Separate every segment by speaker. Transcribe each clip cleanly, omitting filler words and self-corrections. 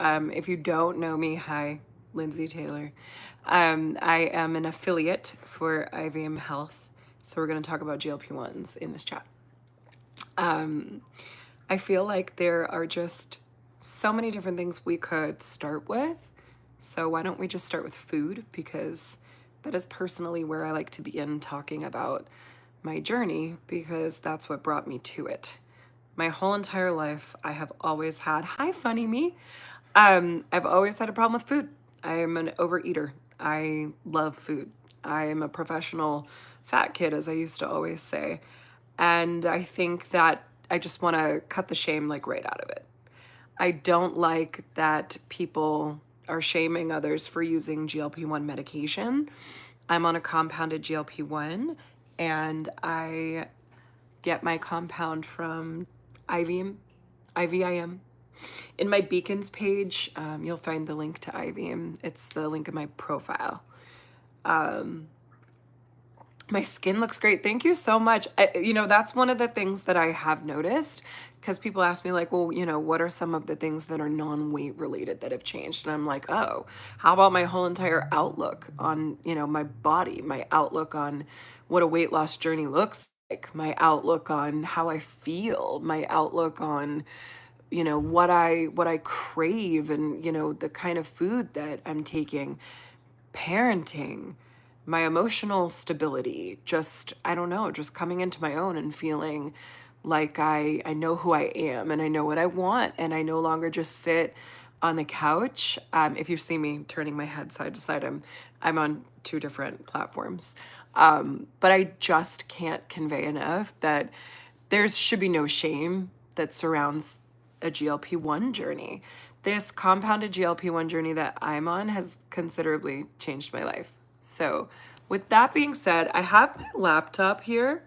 Speaker 1: If you don't know me, hi, Lindsay Taylor. I am an affiliate for IVM Health, so we're going to talk about GLP-1s in this chat. I feel like there are just so many different things we could start with. So why don't we just start with food? Because that is personally where I like to begin talking about my journey, because that's what brought me to it. My whole entire life, I have always had, hi, funny me. I've always had a problem with food. I am an overeater. I love food. I am a professional fat kid, as I used to always say. And I think that I just want to cut the shame like right out of it. I don't like that people are shaming others for using GLP-1 medication. I'm on a compounded GLP-1 and I get my compound from IVM, IVIM. In my Beacons page, you'll find the link to IVM. It's the link in my profile. My skin looks great. Thank you so much. That's one of the things that I have noticed, because people ask me like, well, what are some of the things that are non-weight related that have changed? And I'm like, oh, how about my whole entire outlook on, my body, my outlook on what a weight loss journey looks like, my outlook on how I feel, my outlook on, what I crave, and, the kind of food that I'm taking, parenting, my emotional stability, just, I don't know, just coming into my own and feeling like I know who I am and I know what I want, and I no longer just sit on the couch. If you see me turning my head side to side, I'm on two different platforms. But I just can't convey enough that there should be no shame that surrounds a GLP-1 journey. This compounded GLP-1 journey that I'm on has considerably changed my life. So with that being said, I have my laptop here.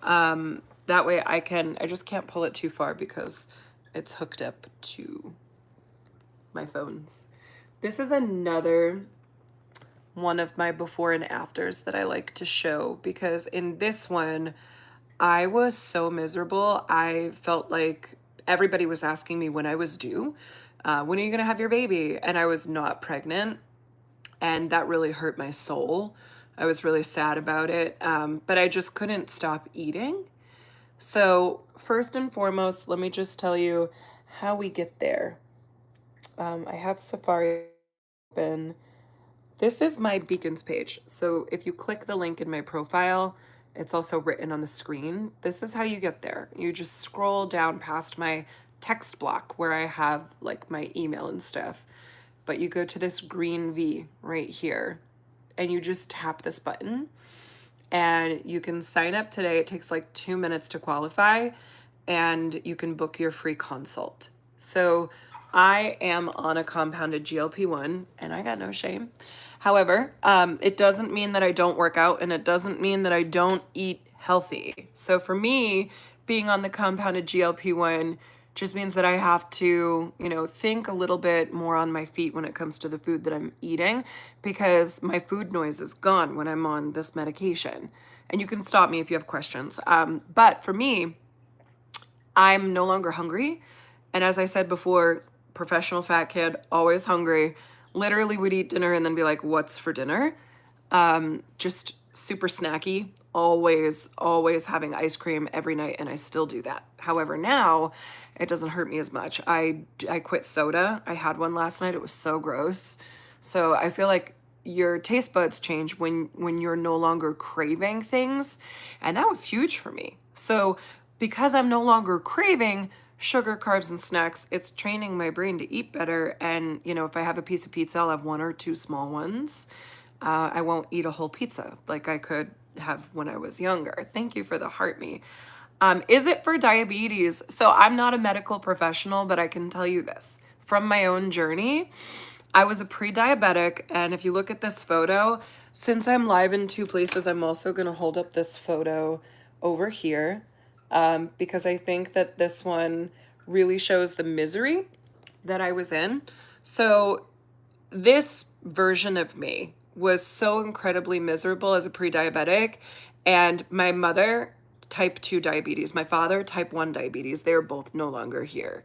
Speaker 1: That way I just can't pull it too far because it's hooked up to my phones. This is another one of my before and afters that I like to show, because in this one, I was so miserable. I felt like everybody was asking me when I was due. When are you going to have your baby? And I was not pregnant. And that really hurt my soul. I was really sad about it. But I just couldn't stop eating. So first and foremost, let me just tell you how we get there. I have Safari open. This is my Beacons page. So if you click the link in my profile, it's also written on the screen. This is how you get there. You just scroll down past my text block where I have like my email and stuff. But you go to this green V right here and you just tap this button and you can sign up today. It takes like 2 minutes to qualify and you can book your free consult. So I am on a compounded GLP-1 and I got no shame. However, it doesn't mean that I don't work out, and it doesn't mean that I don't eat healthy. So for me, being on the compounded GLP-1 just means that I have to, think a little bit more on my feet when it comes to the food that I'm eating, because my food noise is gone when I'm on this medication. And you can stop me if you have questions. But for me, I'm no longer hungry. And as I said before, professional fat kid, always hungry. Literally would eat dinner and then be like, what's for dinner? Just super snacky, always having ice cream every night, and I still do that. However, now it doesn't hurt me as much. I quit soda. I had one last night. It was so gross. So I feel like your taste buds change when you're no longer craving things, and that was huge for me. So because I'm no longer craving sugar, carbs, and snacks, it's training my brain to eat better. And, if I have a piece of pizza, I'll have one or two small ones. I won't eat a whole pizza like I could have when I was younger. Thank you for the heart me. Is it for diabetes? So I'm not a medical professional, but I can tell you this. From my own journey, I was a pre-diabetic, and if you look at this photo, since I'm live in two places, I'm also going to hold up this photo over here, because I think that this one really shows the misery that I was in. So this version of me was so incredibly miserable as a pre-diabetic, and my mother, type 2 diabetes, my father, type 1 diabetes. They're both no longer here.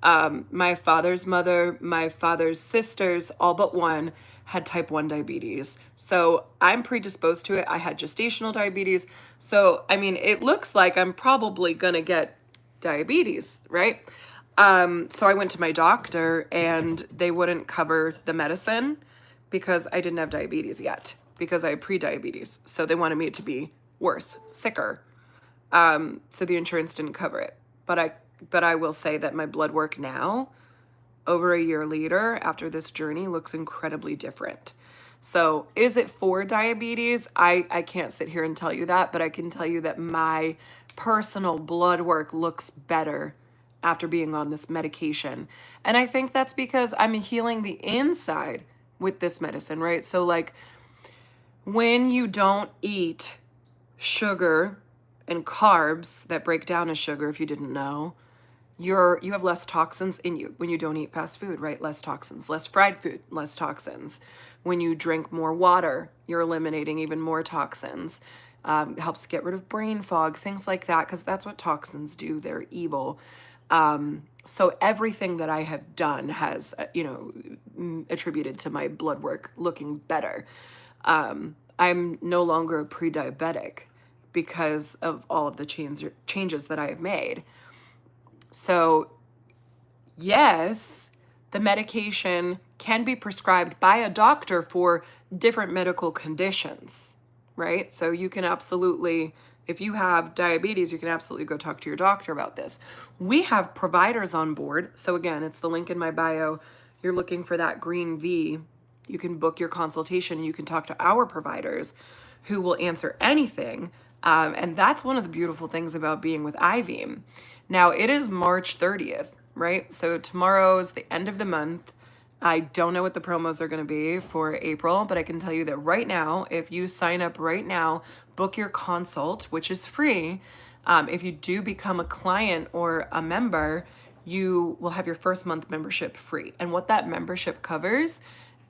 Speaker 1: My father's mother, my father's sisters, all but one had type 1 diabetes. So I'm predisposed to it. I had gestational diabetes. So, I mean, it looks like I'm probably going to get diabetes, right? So I went to my doctor and they wouldn't cover the medicine because I didn't have diabetes yet, because I had pre-diabetes. So they wanted me to be worse, sicker. So the insurance didn't cover it. But I will say that my blood work now, over a year later, after this journey, looks incredibly different. So is it for diabetes? I can't sit here and tell you that, but I can tell you that my personal blood work looks better after being on this medication. And I think that's because I'm healing the inside with this medicine, right? So like when you don't eat sugar and carbs that break down as sugar, if you didn't know, you have less toxins in you when you don't eat fast food, right? Less toxins, less fried food, less toxins. When you drink more water, you're eliminating even more toxins. Helps get rid of brain fog, things like that, because that's what toxins do. They're evil. So everything that I have done has, attributed to my blood work looking better. I'm no longer a pre-diabetic because of all of the changes that I have made. So yes, the medication can be prescribed by a doctor for different medical conditions, right? So you can absolutely, if you have diabetes, you can absolutely go talk to your doctor about this. We have providers on board. So again, it's the link in my bio. You're looking for that green V. You can book your consultation. You can talk to our providers who will answer anything. And that's one of the beautiful things about being with iVeem. Now, it is March 30th, right? So tomorrow's the end of the month. I don't know what the promos are going to be for April, but I can tell you that right now, if you sign up right now, book your consult, which is free. If you do become a client or a member, you will have your first month membership free. And what that membership covers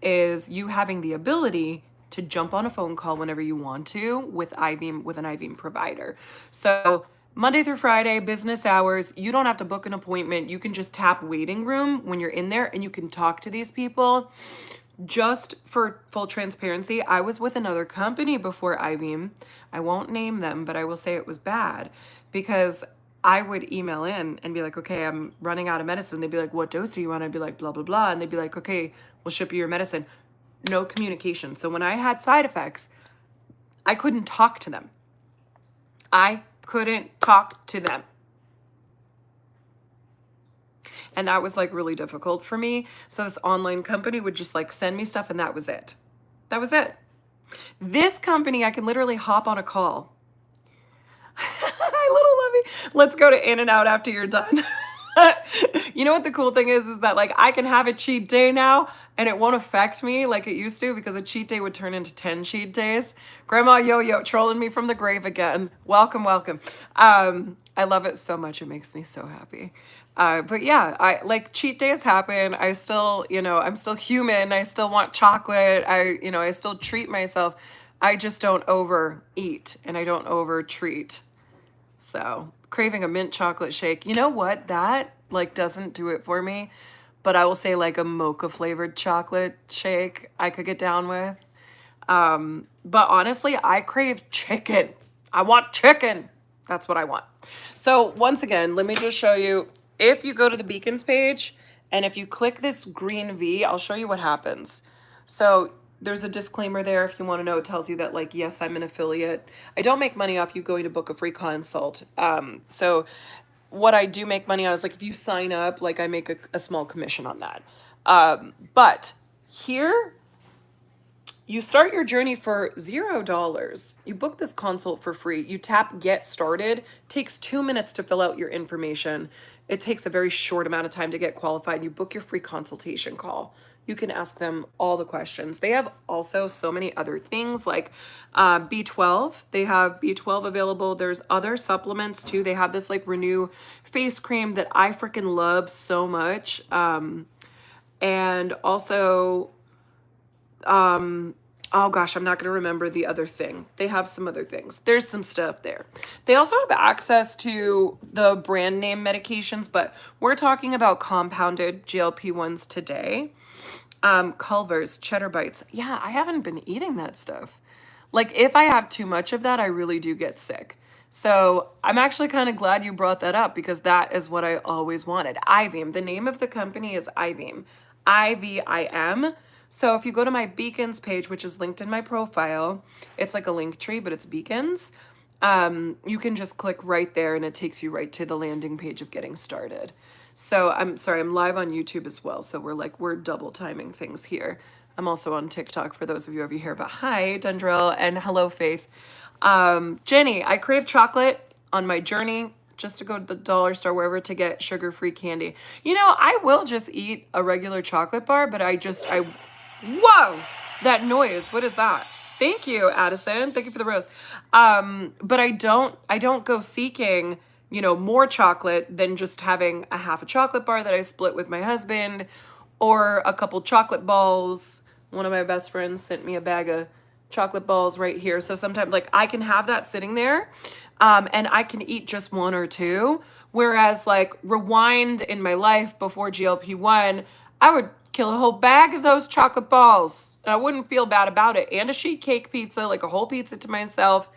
Speaker 1: is you having the ability to jump on a phone call whenever you want to with iVeem, with an iVeem provider. So Monday through Friday, business hours, you don't have to book an appointment. You can just tap waiting room when you're in there and you can talk to these people. Just for full transparency, I was with another company before iVeem. I won't name them, but I will say it was bad because I would email in and be like, okay, I'm running out of medicine. They'd be like, what dose are you on? I'd be like, blah, blah, blah. And they'd be like, okay, we'll ship you your medicine. No communication. So when I had side effects, I couldn't talk to them. I couldn't talk to them. And that was like really difficult for me. So this online company would just like send me stuff and that was it. That was it. This company, I can literally hop on a call. Hi, little Lovey. Let's go to In-N-Out after you're done. You know what the cool thing is that like I can have a cheat day now and it won't affect me like it used to, because a cheat day would turn into 10 cheat days. Grandma Yo-Yo trolling me from the grave again. Welcome, welcome. I love it so much. It makes me so happy. But yeah, I like cheat days happen. I still, I'm still human. I still want chocolate. I still treat myself. I just don't overeat and I don't over treat. So craving a mint chocolate shake. You know what? That like doesn't do it for me. But I will say like a mocha flavored chocolate shake I could get down with. But honestly, I crave chicken. I want chicken. That's what I want. So once again, let me just show you. If you go to the beacons page and if you click this green V, I'll show you what happens. So there's a disclaimer there if you want to know. It tells you that like, yes, I'm an affiliate. I don't make money off you going to book a free consult. So what I do make money on is like if you sign up, like I make a small commission on that. But here, you start your journey for $0. You book this consult for free. You tap get started. Takes 2 minutes to fill out your information. It takes a very short amount of time to get qualified. You book your free consultation call. You can ask them all the questions. They have also so many other things like B12. They have B12 available. There's other supplements too. They have this like Renew face cream that I freaking love so much. And also, Oh gosh, I'm not going to remember the other thing. They have some other things. There's some stuff there. They also have access to the brand name medications, but we're talking about compounded GLP-1s today. Culvers, cheddar bites. Yeah, I haven't been eating that stuff. Like if I have too much of that, I really do get sick. So I'm actually kind of glad you brought that up because that is what I always wanted. Ivim. The name of the company is Ivim. IVIM. So if you go to my Beacons page, which is linked in my profile, it's like a link tree, but it's Beacons. You can just click right there and it takes you right to the landing page of getting started. So I'm sorry, I'm live on YouTube as well. So we're double timing things here. I'm also on TikTok for those of you over here, but hi, Dendril, and hello, Faith. Jenny, I crave chocolate on my journey just to go to the dollar store, wherever, to get sugar-free candy. You know, I will just eat a regular chocolate bar, but whoa, that noise, what is that? Thank you, Addison. Thank you for the rose. But I don't go seeking, more chocolate than just having a half a chocolate bar that I split with my husband or a couple chocolate balls. One of my best friends sent me a bag of chocolate balls right here. So sometimes like I can have that sitting there and I can eat just one or two. Whereas like rewind in my life before GLP-1, I would kill a whole bag of those chocolate balls and I wouldn't feel bad about it. And a sheet cake pizza, like a whole pizza to myself.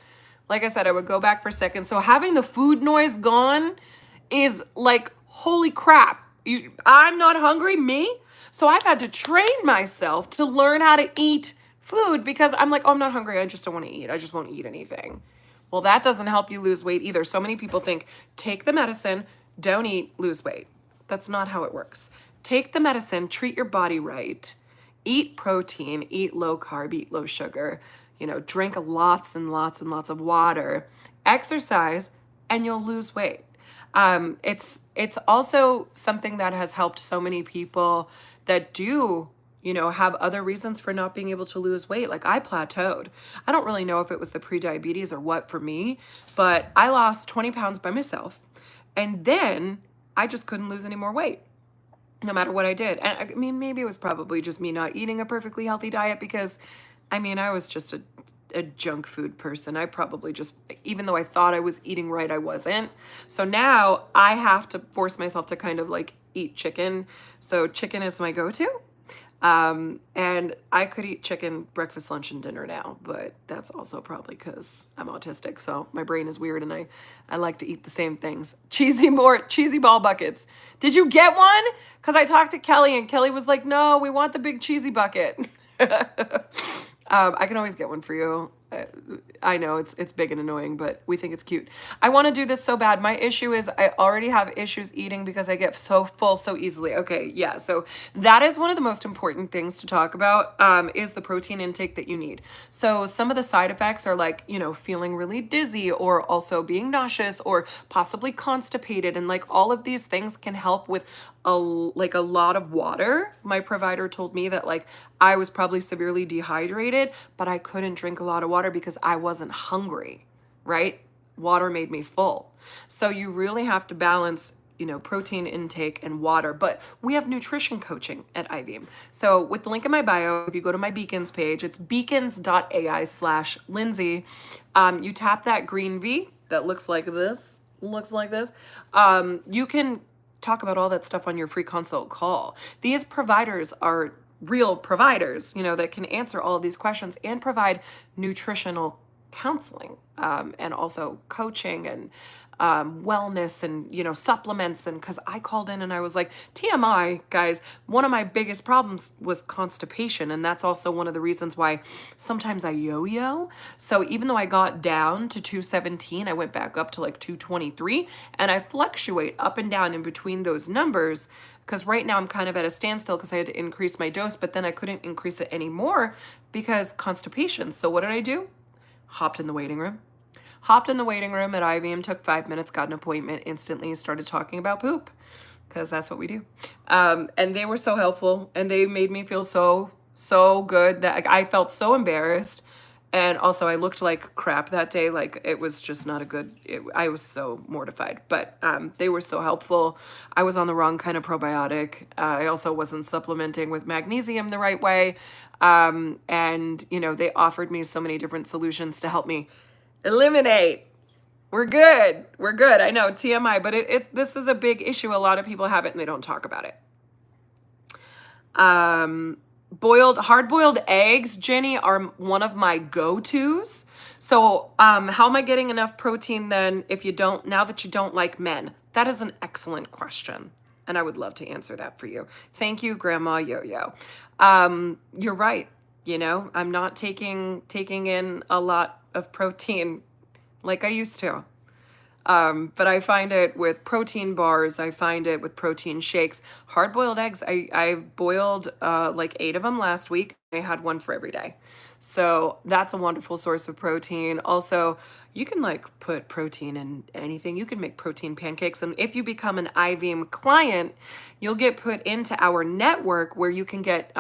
Speaker 1: Like I said, I would go back for seconds. So having the food noise gone is like, holy crap. I'm not hungry, me? So I've had to train myself to learn how to eat food because I'm like, oh, I'm not hungry. I just don't want to eat. I just won't eat anything. Well, that doesn't help you lose weight either. So many people think, take the medicine, don't eat, lose weight. That's not how it works. Take the medicine, treat your body right, eat protein, eat low carb, eat low sugar, drink lots and lots and lots of water, exercise, and you'll lose weight. It's also something that has helped so many people that do, have other reasons for not being able to lose weight. Like I plateaued. I don't really know if it was the pre-diabetes or what for me, but I lost 20 pounds by myself. And then I just couldn't lose any more weight, no matter what I did. And I mean, maybe it was probably just me not eating a perfectly healthy diet because, I was just a junk food person. I probably just, even though I thought I was eating right, I wasn't. So now I have to force myself to kind of like eat chicken. So chicken is my go-to. And I could eat chicken breakfast, lunch, and dinner now, but that's also probably because I'm autistic. So my brain is weird and I like to eat the same things. Cheesy ball buckets. Did you get one? Because I talked to Kelly and Kelly was like, no, we want the big cheesy bucket. I can always get one for you. I know it's big and annoying, but we think it's cute. I want to do this so bad. My issue is I already have issues eating because I get so full so easily. Okay, yeah. So that is one of the most important things to talk about is the protein intake that you need. So some of the side effects are like, feeling really dizzy or also being nauseous or possibly constipated. And like all of these things can help with a lot of water. My provider told me that like I was probably severely dehydrated, but I couldn't drink a lot of water because I wasn't hungry, right? Water made me full. So you really have to balance, protein intake and water, but we have nutrition coaching at IVM. So with the link in my bio, if you go to my Beacons page, it's beacons.ai/Lindsay. You tap that green V that looks like this. You can talk about all that stuff on your free consult call. These providers are real providers, that can answer all of these questions and provide nutritional counseling and also coaching and wellness and, supplements. And because I called in and I was like, TMI, guys, one of my biggest problems was constipation. And that's also one of the reasons why sometimes I yo-yo. So even though I got down to 217, I went back up to like 223 and I fluctuate up and down in between those numbers because right now I'm kind of at a standstill because I had to increase my dose, but then I couldn't increase it anymore because constipation. So what did I do? Hopped in the waiting room at IVM, took 5 minutes, got an appointment, instantly started talking about poop because that's what we do. And they were so helpful and they made me feel so good that I felt so embarrassed. And also I looked like crap that day. Like it was just not a good, I was so mortified, but they were so helpful. I was on the wrong kind of probiotic. I also wasn't supplementing with magnesium the right way. And you know, they offered me so many different solutions to help me eliminate. We're good. We're good. I know, TMI, but this is a big issue. A lot of people have it and they don't talk about it. Hard boiled eggs, Jenny, are one of my go-tos. So, how am I getting enough protein then now that you don't like men? That is an excellent question. And I would love to answer that for you. Thank you, Grandma Yo-Yo. You're right. You know, I'm not taking in a lot of protein like I used to. But I find it with protein bars. I find it with protein shakes. Hard-boiled eggs, I boiled like 8 of them last week. I had one for every day. So that's a wonderful source of protein. Also, you can like put protein in anything. You can make protein pancakes. And if you become an IVM client, you'll get put into our network where you can get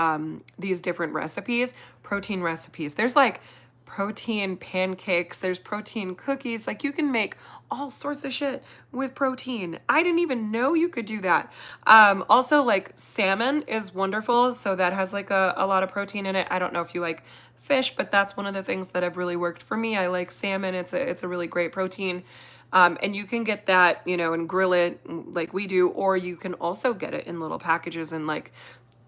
Speaker 1: these different recipes, protein recipes. There's like protein pancakes, there's protein cookies. Like you can make all sorts of shit with protein. I didn't even know you could do that. Also, like salmon is wonderful. So that has like a lot of protein in it. I don't know if you like fish, but that's one of the things that have really worked for me. I like salmon. It's a really great protein. And you can get that, you know, and grill it like we do, or you can also get it in little packages in like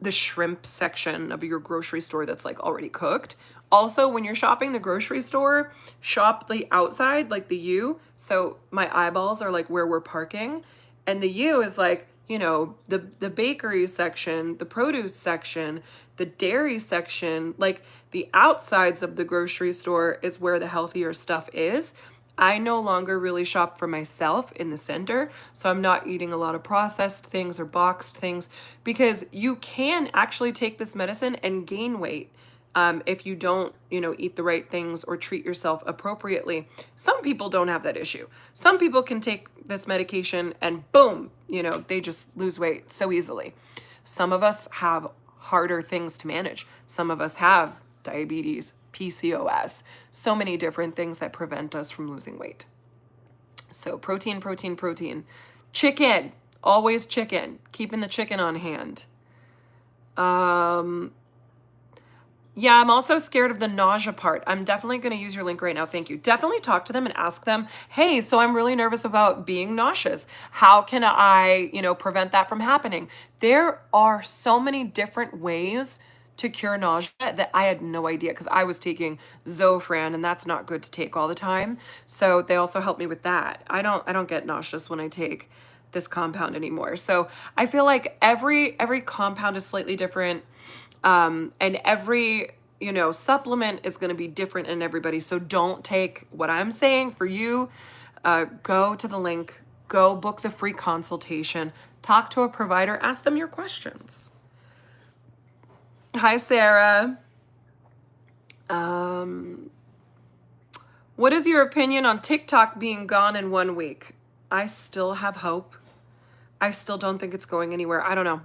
Speaker 1: the shrimp section of your grocery store that's like already cooked. Also, when you're shopping the grocery store, shop the outside, like the U. So my eyeballs are like where we're parking. And the U is like, you know, the bakery section, the produce section, the dairy section, like the outsides of the grocery store is where the healthier stuff is. I no longer really shop for myself in the center, so I'm not eating a lot of processed things or boxed things, because you can actually take this medicine and gain weight if you don't, you know, eat the right things or treat yourself appropriately. Some people don't have that issue. Some people can take this medication and boom, you know, they just lose weight so easily. Some of us have harder things to manage. Some of us have diabetes, PCOS, so many different things that prevent us from losing weight. So protein, protein, protein. Chicken, always chicken. Keeping the chicken on hand. Yeah, I'm also scared of the nausea part. I'm definitely going to use your link right now. Thank you. Definitely talk to them and ask them, hey, so I'm really nervous about being nauseous. How can I, you know, prevent that from happening? There are so many different ways to cure nausea that I had no idea, because I was taking Zofran and that's not good to take all the time. So they also helped me with that. I don't get nauseous when I take this compound anymore. So I feel like every compound is slightly different. And every, you know, supplement is going to be different in everybody. So don't take what I'm saying for you. Go to the link, go book the free consultation, talk to a provider, ask them your questions. Hi, Sarah. What is your opinion on TikTok being gone in 1 week? I still have hope. I still don't think it's going anywhere. I don't know.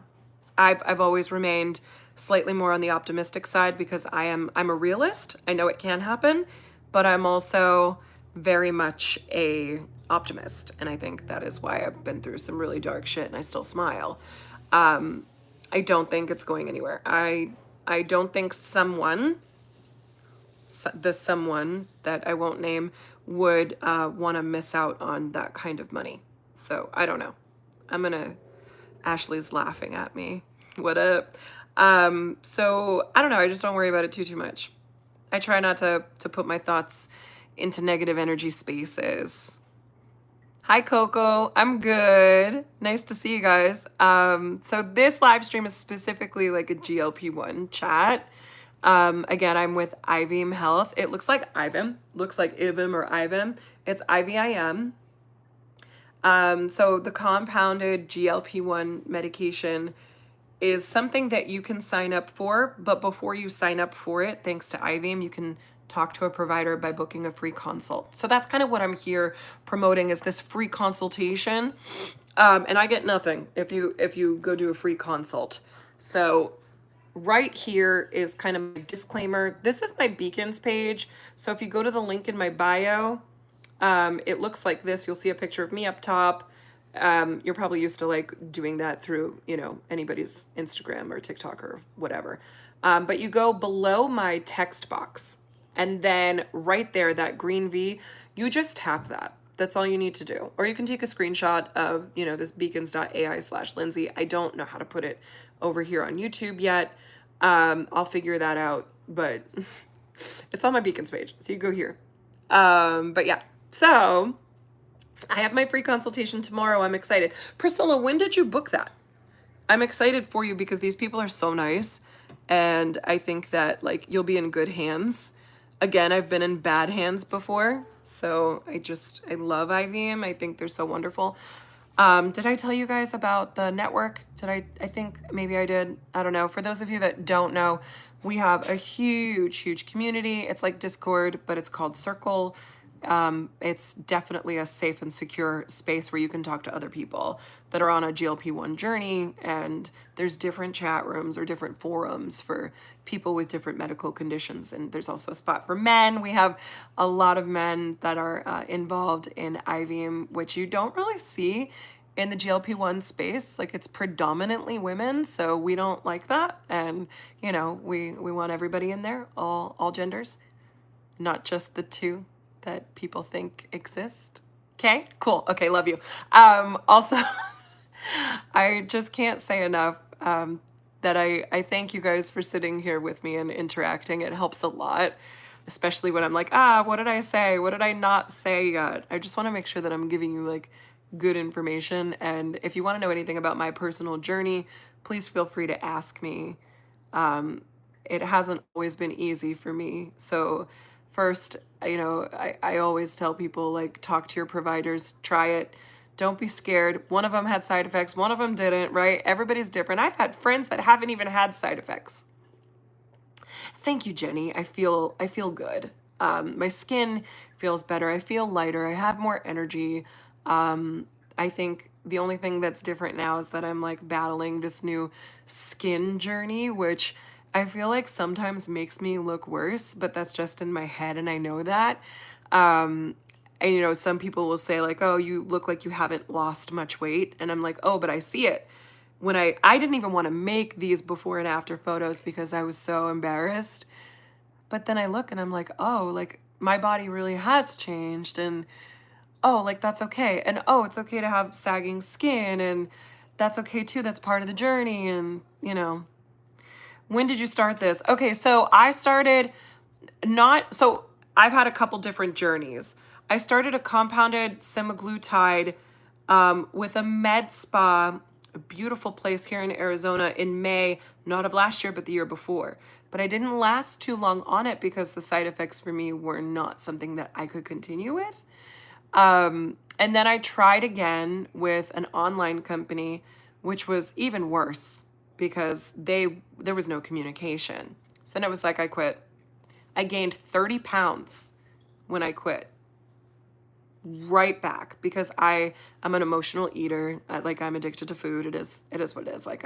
Speaker 1: I've always remained slightly more on the optimistic side because I'm a realist. I know it can happen, but I'm also very much a optimist, and I think that is why I've been through some really dark shit and I still smile. I don't think it's going anywhere. I don't think someone that I won't name would want to miss out on that kind of money. So I don't know. Ashley's laughing at me. What up? So I don't know. I just don't worry about it too much. I try not to put my thoughts into negative energy spaces. Hi, Coco. I'm good. Nice to see you guys. So this live stream is specifically like a GLP-1 chat. Again, I'm with IVM Health. It looks like IVM. Looks like IVM or IVM. It's IVIM. So the compounded GLP-1 medication is something that you can sign up for, but before you sign up for it, thanks to IVM, you can talk to a provider by booking a free consult. So that's kind of what I'm here promoting, is this free consultation. And I get nothing if you go do a free consult. So right here is kind of my disclaimer. This is my beacons page. So if you go to the link in my bio, it looks like this. You'll see a picture of me up top. You're probably used to like doing that through, you know, anybody's Instagram or TikTok or whatever. But you go below my text box, and then right there, that green V, you just tap that. That's all you need to do. Or you can take a screenshot of, you know, this beacons.ai/Lindsay. I don't know how to put it over here on YouTube yet. I'll figure that out, but it's on my beacons page. So you go here. But yeah, so I have my free consultation tomorrow. I'm excited. Priscilla, when did you book that? I'm excited for you because these people are so nice. And I think that like you'll be in good hands. Again, I've been in bad hands before. So I love IVM. I think they're so wonderful. Did I tell you guys about the network? I think maybe I did. I don't know. For those of you that don't know, we have a huge community. It's like Discord, but it's called Circle. It's definitely a safe and secure space where you can talk to other people that are on a GLP-1 journey, and there's different chat rooms or different forums for people with different medical conditions. And there's also a spot for men. We have a lot of men that are involved in IVM, which you don't really see in the GLP-1 space. Like, it's predominantly women, so we don't like that. And, you know, we want everybody in there, all genders, not just the two that people think exist. Okay, cool. Okay, love you. Also, I just can't say enough that I thank you guys for sitting here with me and interacting. It helps a lot, especially when I'm like, what did I say? What did I not say yet? I just want to make sure that I'm giving you like good information. And if you want to know anything about my personal journey, please feel free to ask me. It hasn't always been easy for me. So first, you know, I always tell people, like, talk to your providers, try it. Don't be scared. One of them had side effects, one of them didn't, right? Everybody's different. I've had friends that haven't even had side effects. Thank you, Jenny. I feel good. My skin feels better. I feel lighter. I have more energy. I think the only thing that's different now is that I'm like battling this new skin journey, which I feel like sometimes makes me look worse, but that's just in my head, and I know that. And you know, some people will say like, "Oh, you look like you haven't lost much weight," and I'm like, "Oh, but I see it." When I didn't even want to make these before and after photos because I was so embarrassed. But then I look and I'm like, "Oh, like my body really has changed," and oh, like that's okay. And oh, it's okay to have sagging skin, and that's okay too. That's part of the journey. And, you know, when did you start this? Okay, so I started so I've had a couple different journeys. I started a compounded semaglutide with a med spa, a beautiful place here in Arizona, in May, not of last year, but the year before. But I didn't last too long on it because the side effects for me were not something that I could continue with. And then I tried again with an online company, which was even worse because there was no communication. So then it was like I quit. I gained 30 pounds when I quit. Right back because I'm an emotional eater. I'm addicted to food. It is what it is. Like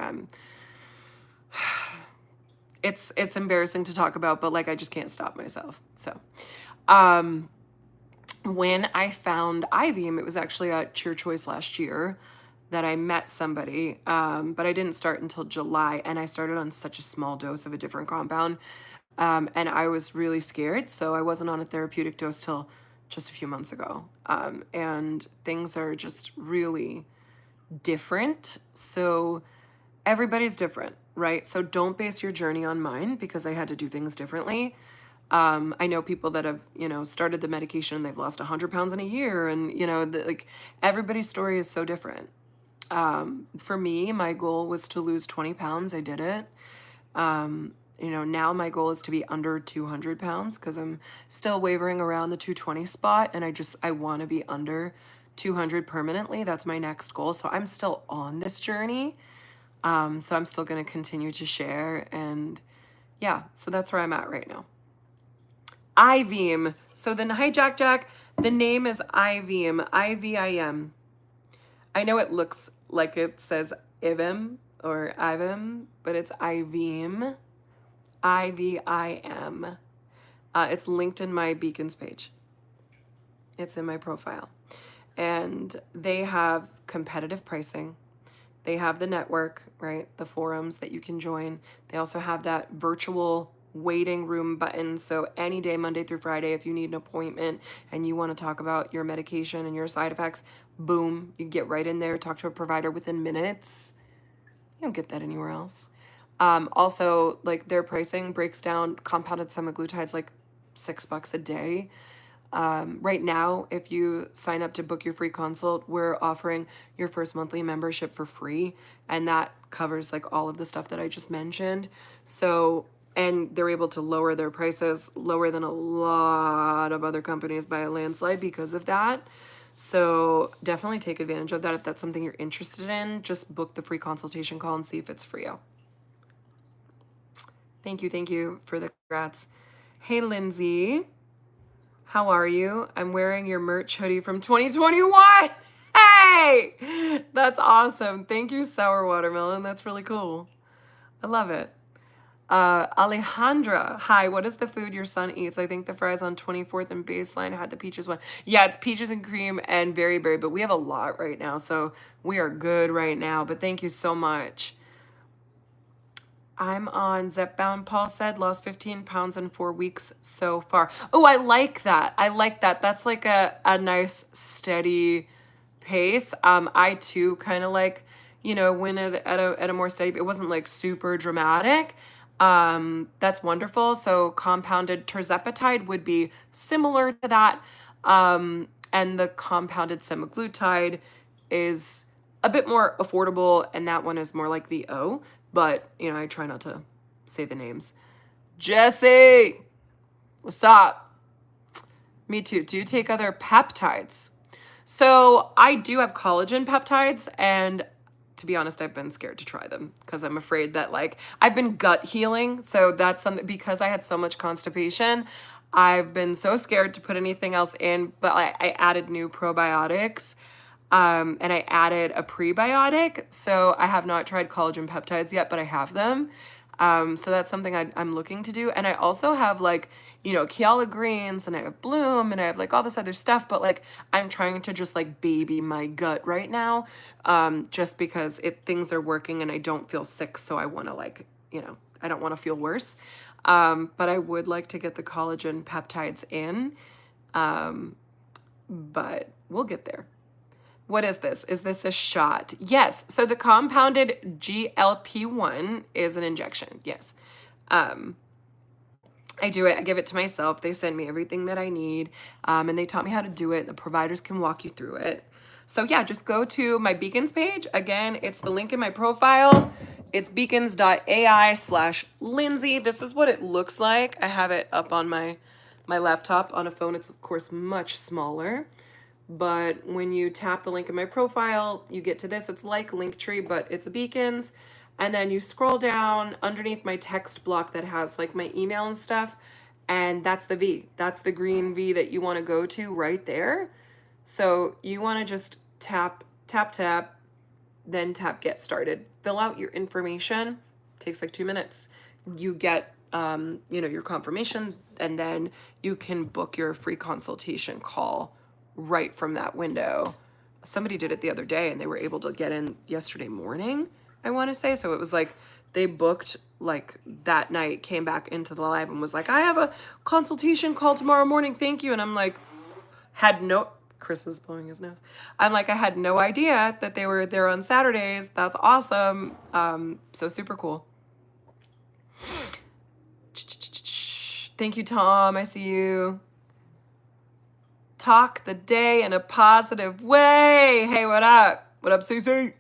Speaker 1: it's embarrassing to talk about, but like I just can't stop myself. So, when I found IVM, it was actually at Cheer Choice last year that I met somebody, but I didn't start until July, and I started on such a small dose of a different compound, and I was really scared, so I wasn't on a therapeutic dose till just a few months ago, and things are just really different, so everybody's different, right? So don't base your journey on mine because I had to do things differently. I know people that have, you know, started the medication and they've lost 100 pounds in a year. And, you know, like everybody's story is so different. For me, my goal was to lose 20 pounds. I did it. You know, now my goal is to be under 200 pounds because I'm still wavering around the 220 spot. And I want to be under 200 permanently. That's my next goal. So I'm still on this journey. So I'm still going to continue to share. And yeah, so that's where I'm at right now. IVM. So then, hi, Jack. The name is IVM, IVIM. I know it looks like it says IVM or Ivim, but it's Ivim, Ivim. It's linked in my Beacons page. It's in my profile. And they have competitive pricing. They have the network, right? The forums that you can join. They also have that virtual waiting room button. So any day, Monday through Friday, if you need an appointment and you want to talk about your medication and your side effects, boom, you get right in there, talk to a provider within minutes. You don't get that anywhere else. Also, like their pricing breaks down compounded semaglutides like $6 a day. Right now, if you sign up to book your free consult, we're offering your first monthly membership for free. And that covers like all of the stuff that I just mentioned. So, and they're able to lower their prices lower than a lot of other companies by a landslide because of that. So definitely take advantage of that. If that's something you're interested in, just book the free consultation call and see if it's for you. Thank you for the congrats. Hey, Lindsay. How are you? I'm wearing your merch hoodie from 2021. Hey, that's awesome. Thank you, Sour Watermelon. That's really cool. I love it. Alejandra, hi, what is the food your son eats? I think the fries on 24th and Baseline had the peaches one. Yeah, it's peaches and cream and berry, but we have a lot right now, so we are good right now, but thank you so much. I'm on Zepbound, Paul said, lost 15 pounds in 4 weeks so far. Oh, I like that. I like that. That's like a nice steady pace. I too kind of like, went at a more steady, it wasn't like super dramatic. That's wonderful. So compounded tirzepatide would be similar to that. And the compounded semaglutide is a bit more affordable, and that one is more like the O, but I try not to say the names. Jesse, what's up? Me too. Do you take other peptides? So I do have collagen peptides, and to be honest, I've been scared to try them because I'm afraid that I've been gut healing. So that's something, because I had so much constipation, I've been so scared to put anything else in, but I added new probiotics. And I added a prebiotic. So I have not tried collagen peptides yet, but I have them. So that's something I'm looking to do. And I also have Kiala greens, and I have Bloom, and I have all this other stuff, but I'm trying to just baby my gut right now. Just because things are working and I don't feel sick. So I want to I don't want to feel worse. But I would like to get the collagen peptides in. But we'll get there. What is this? Is this a shot? Yes. So the compounded GLP-1 is an injection. Yes. I do it. I give it to myself. They send me everything that I need. And they taught me how to do it. The providers can walk you through it. So yeah, just go to my Beacons page. Again, it's the link in my profile. It's beacons.ai/Lindsay. This is what it looks like. I have it up on my laptop. On a phone, it's of course much smaller. But when you tap the link in my profile, you get to this. It's like Linktree, but it's a Beacons. And then you scroll down underneath my text block that has my email and stuff. And that's the V. That's the green V that you want to go to right there. So you want to just tap, then tap get started. Fill out your information. Takes 2 minutes. You get your confirmation, and then you can book your free consultation call right from that window. Somebody did it the other day and they were able to get in yesterday morning, I want to say. So it was they booked that night, came back into the live and was like, I have a consultation call tomorrow morning. Thank you. And I'm Chris is blowing his nose. I'm I had no idea that they were there on Saturdays. That's awesome. So super cool. Thank you, Tom. I see you. Talk the day in a positive way. Hey, what up? What up, CC?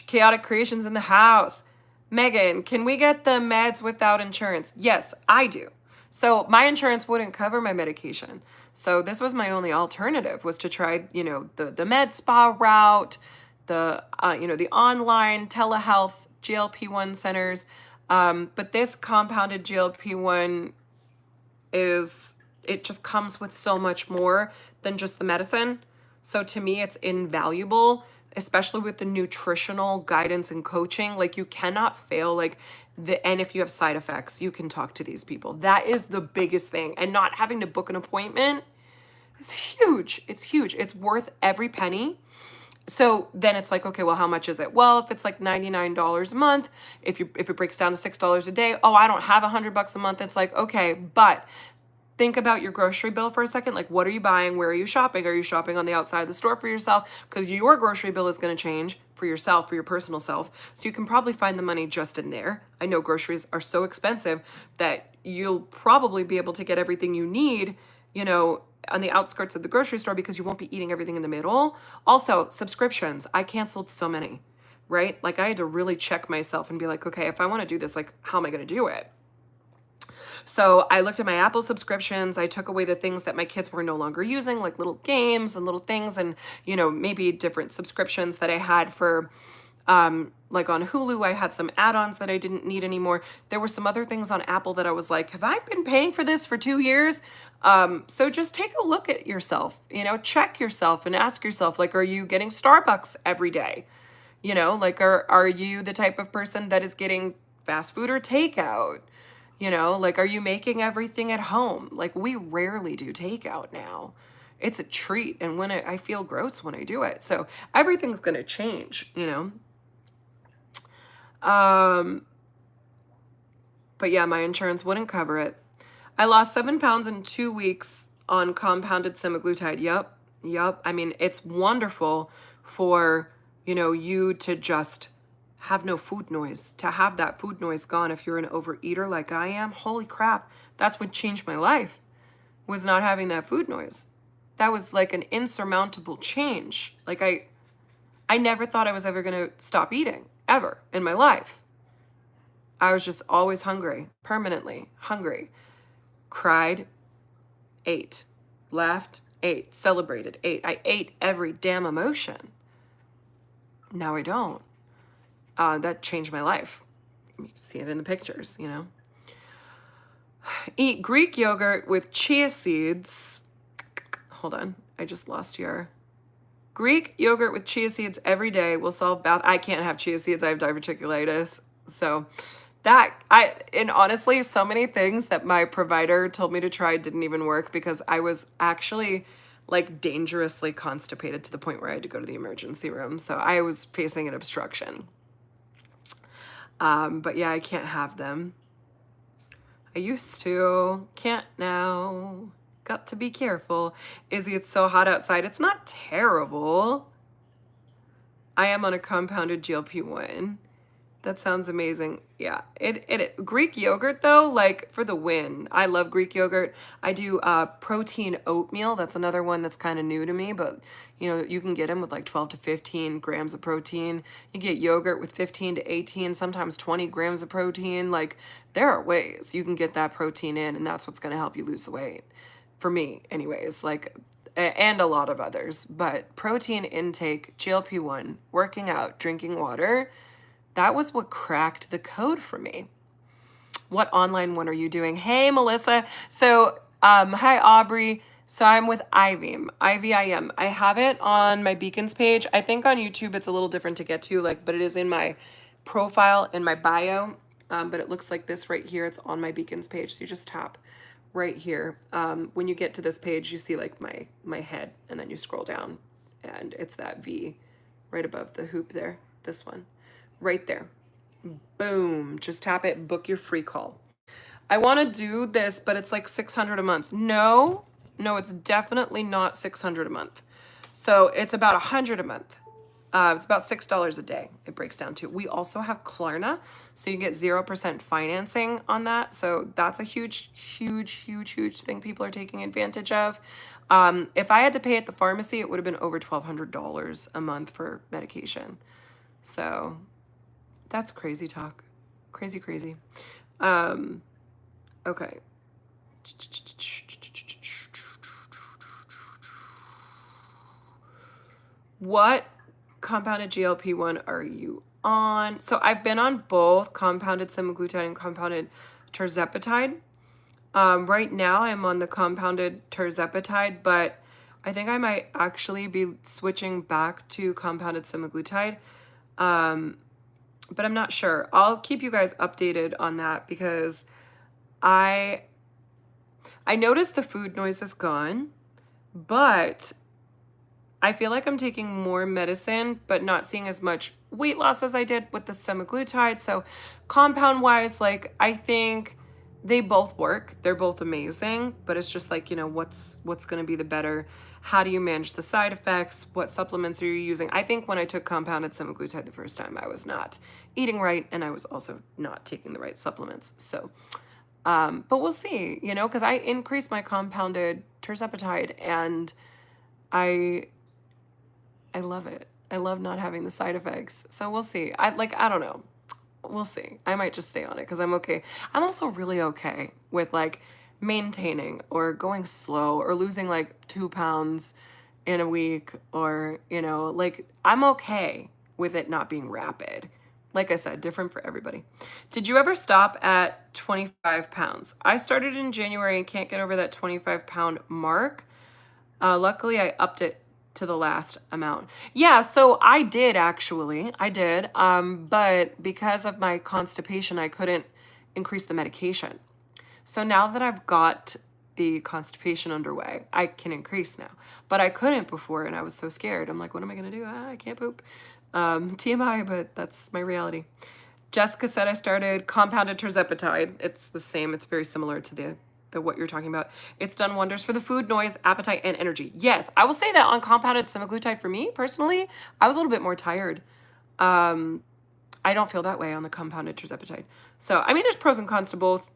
Speaker 1: Chaotic Creations in the house. Megan, can we get the meds without insurance? Yes, I do. So my insurance wouldn't cover my medication. So this was my only alternative, was to try, the med spa route, the online telehealth GLP-1 centers. But this compounded GLP-1 it just comes with so much more than just the medicine. So to me, it's invaluable. especially with the nutritional guidance and coaching. Like, you cannot fail. Like, and if you have side effects, you can talk to these people. That is the biggest thing. And not having to book an appointment is huge. It's huge. It's worth every penny. So then it's like, okay, well, how much is it? Well, if it's like $99 a month, if it breaks down to $6 a day, oh, I don't have $100 a month. It's like, okay, but think about your grocery bill for a second. Like, what are you buying? Where are you shopping? Are you shopping on the outside of the store for yourself? Because your grocery bill is going to change for yourself, for your personal self. So you can probably find the money just in there. I know groceries are so expensive that you'll probably be able to get everything you need, on the outskirts of the grocery store, because you won't be eating everything in the middle. Also, subscriptions. I canceled so many, right? Like, I had to really check myself and be like, okay, if I want to do this, like, how am I going to do it? So I looked at my Apple subscriptions. I took away the things that my kids were no longer using, like little games and little things, and, maybe different subscriptions that I had for, like on Hulu, I had some add-ons that I didn't need anymore. There were some other things on Apple that I was like, have I been paying for this for 2 years? So just take a look at yourself, check yourself and ask yourself, like, are you getting Starbucks every day? Like, are you the type of person that is getting fast food or takeout? Like, are you making everything at home? Like, we rarely do takeout now. It's a treat. And I feel gross when I do it. So everything's going to change, But yeah, my insurance wouldn't cover it. I lost 7 pounds in 2 weeks on compounded semaglutide. Yep. I mean, it's wonderful for, you to just have no food noise, to have that food noise gone. If you're an overeater like I am, holy crap, that's what changed my life, was not having that food noise. That was like an insurmountable change. Like, I never thought I was ever going to stop eating, ever in my life. I was just always hungry, permanently hungry. Cried, ate, laughed, ate, celebrated, ate. I ate every damn emotion. Now I don't. That changed my life. You can see it in the pictures, Eat Greek yogurt with chia seeds. Hold on, I just lost your. Greek yogurt with chia seeds every day will solve I can't have chia seeds. I have diverticulitis. So and honestly, so many things that my provider told me to try didn't even work, because I was actually like dangerously constipated to the point where I had to go to the emergency room. So I was facing an obstruction. But yeah, I can't have them. I used to, can't now. Got to be careful. Izzy, it's so hot outside. It's not terrible. I am on a compounded GLP-1. That sounds amazing. Yeah, it Greek yogurt though, like, for the win. I love Greek yogurt. I do protein oatmeal. That's another one that's kind of new to me, but you can get them with like 12 to 15 grams of protein. You get yogurt with 15 to 18, sometimes 20 grams of protein. Like, there are ways you can get that protein in, and that's what's going to help you lose the weight. For me, anyways, like, and a lot of others. But protein intake, GLP-1, working out, drinking water, that was what cracked the code for me. What online one are you doing? Hey, Melissa. So, hi, Aubrey. So I'm with IVIM, IVIM. I have it on my Beacons page. I think on YouTube it's a little different to get to, but it is in my profile, in my bio. But it looks like this right here. It's on my Beacons page. So you just tap right here. When you get to this page, you see like my head, and then you scroll down, and it's that V right above the hoop there. This one. Right there. Boom. Just tap it, book your free call. I want to do this, but it's like $600 a month. No, it's definitely not $600 a month. So it's about $100 a month. It's about $6 a day. It breaks down to. We also have Klarna, so you get 0% financing on that. So that's a huge thing people are taking advantage of. If I had to pay at the pharmacy, it would have been over $1,200 a month for medication. So that's crazy talk. Crazy. Okay. What compounded GLP-1 are you on? So I've been on both compounded semaglutide and compounded tirzepatide. Right now I'm on the compounded tirzepatide, but I think I might actually be switching back to compounded semaglutide. Um, but I'm not sure. I'll keep you guys updated on that because I I noticed the food noise is gone, but I feel like I'm taking more medicine, but not seeing as much weight loss as I did with the semaglutide. So compound wise, like I think they both work. They're both amazing, but it's just like, what's going to be the better? How do you manage the side effects? What supplements are you using? I think when I took compounded semaglutide the first time, I was not eating right and I was also not taking the right supplements. So but we'll see, because I increased my compounded tirzepatide and I I love it. I love not having the side effects. So we'll see. I don't know. We'll see. I might just stay on it because I'm okay. I'm also really okay with like maintaining or going slow or losing like 2 pounds in a week or, like I'm okay with it not being rapid. Like I said, different for everybody. Did you ever stop at 25 pounds? I started in January and can't get over that 25-pound mark. Luckily, I upped it to the last amount. Yeah, so I did actually. I did. But because of my constipation, I couldn't increase the medication. So now that I've got the constipation underway, I can increase now. But I couldn't before, and I was so scared. I'm like, what am I going to do? I can't poop. TMI, but that's my reality. Jessica said I started compounded tirzepatide. It's the same. It's very similar to the what you're talking about. It's done wonders for the food, noise, appetite, and energy. Yes, I will say that on compounded semaglutide for me personally, I was a little bit more tired. I don't feel that way on the compounded tirzepatide. So, I mean, there's pros and cons to both,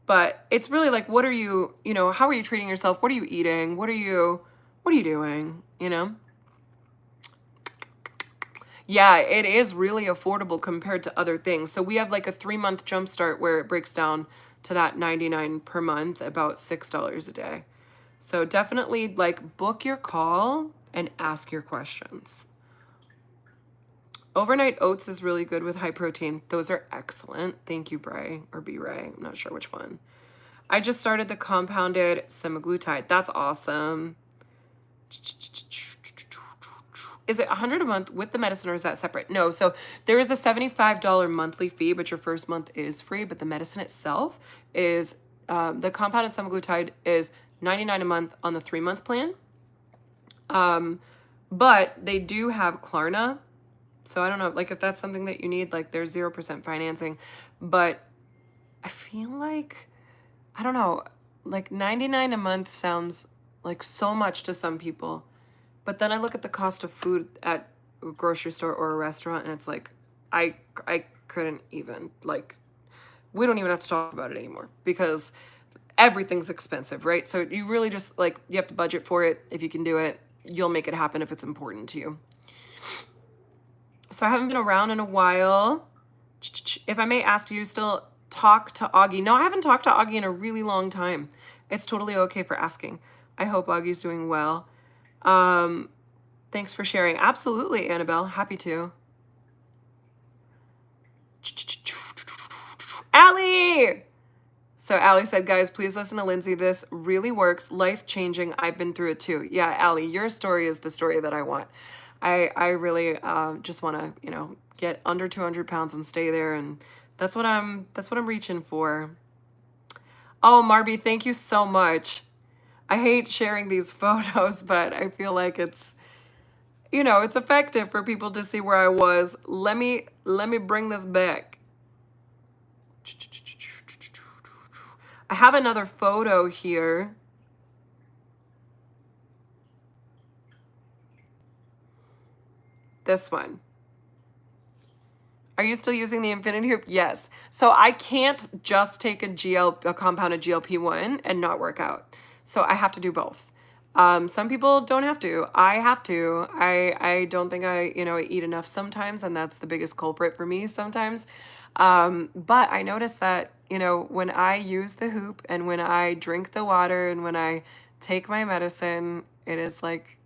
Speaker 1: but it's really like, what are you, how are you treating yourself? What are you eating? What are you doing? Yeah, it is really affordable compared to other things. So we have like a 3-month jumpstart where it breaks down to that $99 per month, about $6 a day. So definitely like book your call and ask your questions. Overnight oats is really good with high protein. Those are excellent. Thank you, Bray, or B-Ray. I'm not sure which one. I just started the compounded semaglutide. That's awesome. Is it $100 a month with the medicine or is that separate? No, so there is a $75 monthly fee, but your first month is free, but the medicine itself is, the compounded semaglutide is $99 a month on the 3-month plan. But they do have Klarna. So I don't know, like if that's something that you need, like there's 0% financing, but I feel like, I don't know, like $99 a month sounds like so much to some people. But then I look at the cost of food at a grocery store or a restaurant and it's like, I couldn't even, like, we don't even have to talk about it anymore because everything's expensive, right? So you really just like, you have to budget for it. If you can do it, you'll make it happen if it's important to you. So I haven't been around in a while. If I may ask, do you still talk to Augie? No, I haven't talked to Augie in a really long time. It's totally okay for asking. I hope Augie's doing well. Thanks for sharing. Absolutely, Annabelle. Happy to. Allie! So Allie said, guys, please listen to Lindsay. This really works. Life-changing. I've been through it too. Yeah, Allie, your story is the story that I want. I really just want to, get under 200 pounds and stay there. And that's what I'm reaching for. Oh, Marby, thank you so much. I hate sharing these photos, but I feel like it's, it's effective for people to see where I was. Let me bring this back. I have another photo here. This one. Are you still using the Infinity Hoop? Yes. So I can't just take a compounded GLP-1 and not work out. So I have to do both. Some people don't have to. I have to. I don't think I eat enough sometimes, and that's the biggest culprit for me sometimes. But I noticed that, when I use the hoop and when I drink the water and when I take my medicine, it is like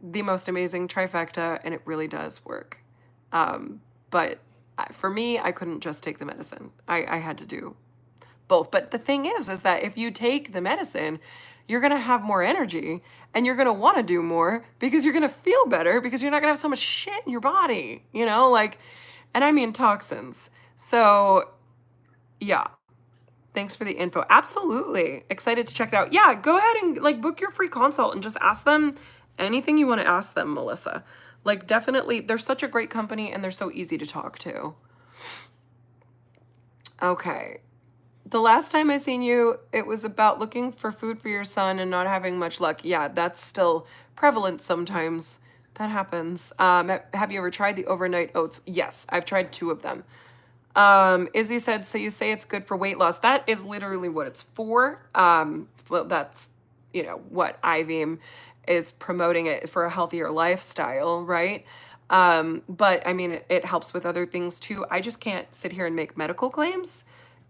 Speaker 1: the most amazing trifecta, and it really does work. But for me, I couldn't just take the medicine. I had to do both. But the thing is that if you take the medicine, you're going to have more energy and you're going to want to do more because you're going to feel better because you're not going to have so much shit in your body, you know, like, and I mean toxins. So yeah, thanks for the info. Absolutely. Excited to check it out. Yeah, go ahead and like book your free consult and just ask them anything you want to ask them, Melissa. Like definitely, they're such a great company and they're so easy to talk to. Okay. The last time I seen you, it was about looking for food for your son and not having much luck. Yeah, that's still prevalent sometimes. That happens. Have you ever tried the overnight oats? Yes, I've tried 2 of them. Izzy said, so you say it's good for weight loss. That is literally what it's for. Well, that's, you know, what IVM is promoting it for a healthier lifestyle, right? But I mean, it helps with other things too. I just can't sit here and make medical claims.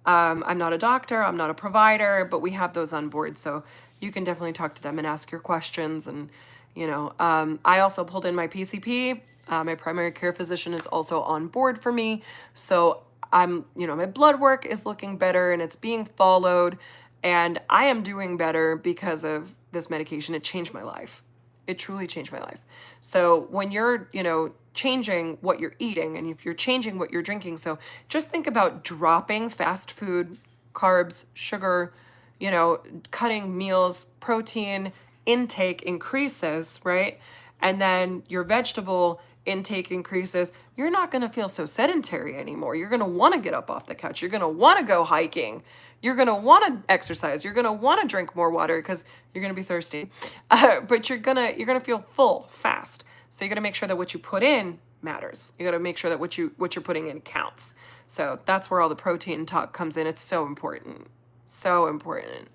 Speaker 1: I'm not a doctor, I'm not a provider, but we have those on board. So you can definitely talk to them and ask your questions. And, you know, I also pulled in my PCP. My primary care physician is also on board for me. So you know, my blood work is looking better and it's being followed. And I am doing better because of this medication. It changed my life. It truly changed my life. So when you're, you know, changing what you're eating and if you're changing what you're drinking, so just think about dropping fast food, carbs, sugar, you know, cutting meals, protein intake increases, right? And then your vegetable intake increases, you're not going to feel so sedentary anymore. You're going to want to get up off the couch. You're going to want to go hiking. You're going to want to exercise. You're going to want to drink more water because you're going to be thirsty. But you're going to feel full fast. So you got to make sure that what you put in matters. You got to make sure that what you're putting in counts. So that's where all the protein talk comes in. It's so important. So important.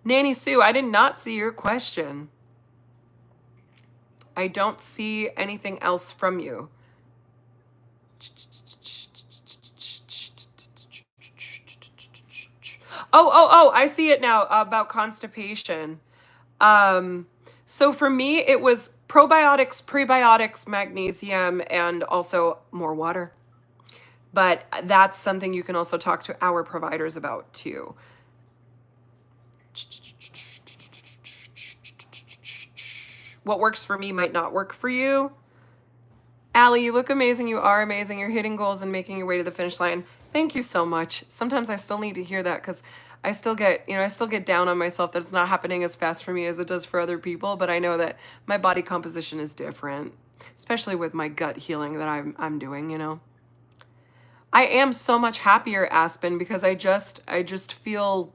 Speaker 1: Nanny Sue, I did not see your question. I don't see anything else from you. Oh, I see it now about constipation. So for me, it was probiotics, prebiotics, magnesium, and also more water. But that's something you can also talk to our providers about too. What works for me might not work for you. Allie, you look amazing. You are amazing. You're hitting goals and making your way to the finish line. Thank you so much. Sometimes I still need to hear that because I still get down on myself that it's not happening as fast for me as it does for other people. But I know that my body composition is different, especially with my gut healing that I'm doing, you know. I am so much happier, Aspen, because I just feel,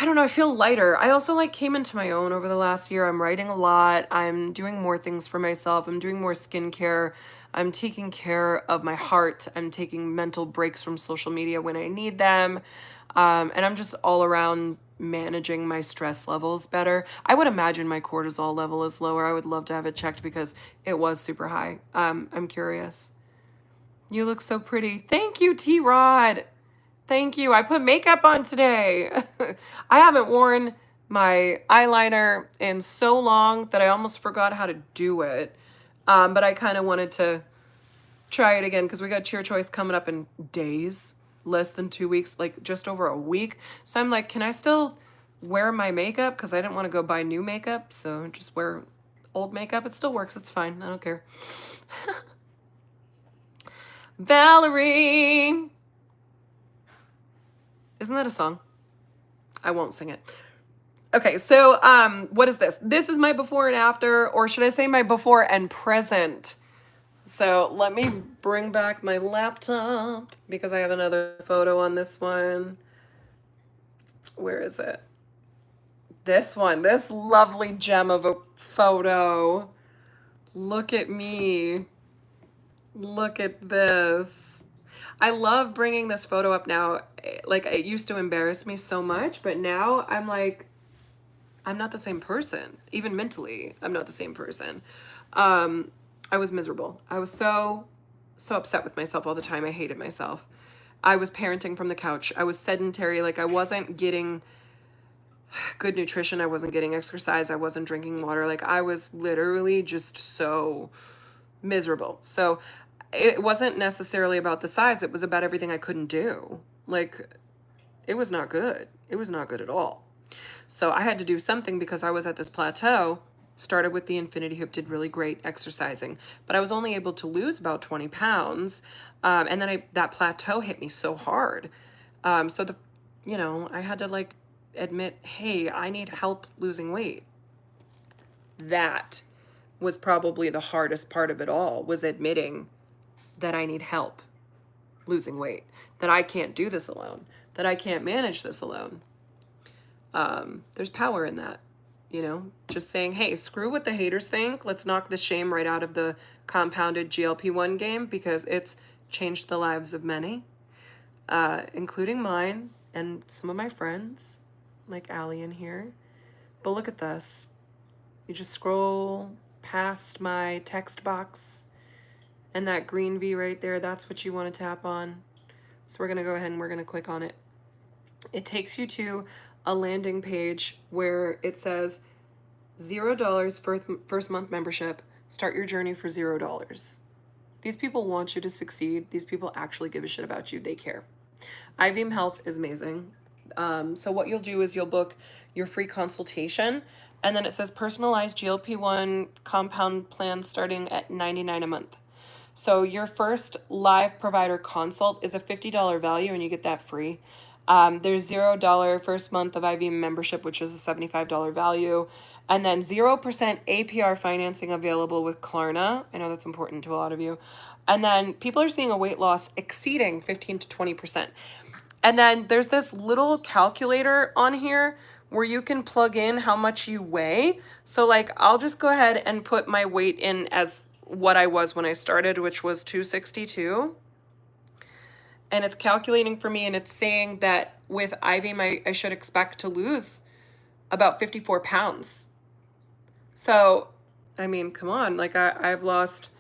Speaker 1: I don't know, I feel lighter. I also like came into my own over the last year. I'm writing a lot. I'm doing more things for myself. I'm doing more skincare. I'm taking care of my heart. I'm taking mental breaks from social media when I need them. And I'm just all around managing my stress levels better. I would imagine my cortisol level is lower. I would love to have it checked because it was super high. I'm curious. You look so pretty. Thank you, T-Rod. Thank you. I put makeup on today. I haven't worn my eyeliner in so long that I almost forgot how to do it. But I kind of wanted to try it again because we got Cheer Choice coming up in days, less than 2 weeks, like just over a week. So I'm like, can I still wear my makeup? Because I didn't want to go buy new makeup. So just wear old makeup. It still works. It's fine. I don't care. Valerie. Isn't that a song? I won't sing it. Okay, so what is this? This is my before and after, or should I say my before and present? So let me bring back my laptop because I have another photo on this one. Where is it? This one, this lovely gem of a photo. Look at me. Look at this. I love bringing this photo up now. Like, it used to embarrass me so much, but now I'm like, I'm not the same person. Even mentally, I'm not the same person. I was miserable. I was so upset with myself all the time. I hated myself. I was parenting from the couch. I was sedentary. Like, I wasn't getting good nutrition. I wasn't getting exercise. I wasn't drinking water. Like, I was literally just so miserable. So it wasn't necessarily about the size. It was about everything I couldn't do. Like, it was not good. It was not good at all. So I had to do something because I was at this plateau. Started with the infinity hoop, did really great exercising, but I was only able to lose about 20 pounds. And then that plateau hit me so hard. So I had to like admit, hey, I need help losing weight. That was probably the hardest part of it all, was admitting that I need help losing weight, that I can't do this alone, that I can't manage this alone. There's power in that, just saying, hey, screw what the haters think. Let's knock the shame right out of the compounded GLP-1 game, because it's changed the lives of many, including mine and some of my friends, like Allie in here. But look at this. You just scroll past my text box, and that green V right there, that's what you want to tap on. So we're going to go ahead and we're going to click on it. It takes you to a landing page where it says $0 for first month membership. Start your journey for $0. These people want you to succeed. These people actually give a shit about you. They care. IVM Health is amazing. So what you'll do is you'll book your free consultation, and then it says personalized GLP-1 compound plan starting at $99 a month. So your first live provider consult is a $50 value, and you get that free. There's $0 first month of IVM membership, which is a $75 value. And then 0% APR financing available with Klarna. I know that's important to a lot of you. And then people are seeing a weight loss exceeding 15 to 20%. And then there's this little calculator on here where you can plug in how much you weigh. So like, I'll just go ahead and put my weight in as what I was when I started, which was 262. And it's calculating for me, and it's saying that with IVM, I should expect to lose about 54 pounds. So, I mean, come on, like I've lost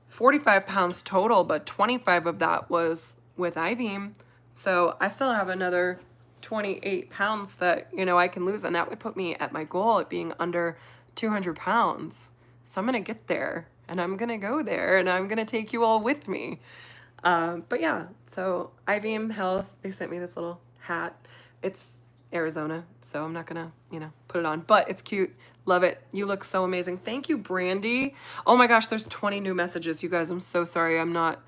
Speaker 1: 45 pounds total, but 25 of that was with IVM. So I still have another 28 pounds that, I can lose. And that would put me at my goal at being under 200 pounds. So I'm going to get there, and I'm going to go there, and I'm going to take you all with me. But yeah, so IVM Health, they sent me this little hat. It's Arizona, so I'm not gonna, put it on, but it's cute. Love it. You look so amazing. Thank you, Brandy. Oh my gosh, there's 20 new messages. You guys, I'm so sorry. I'm not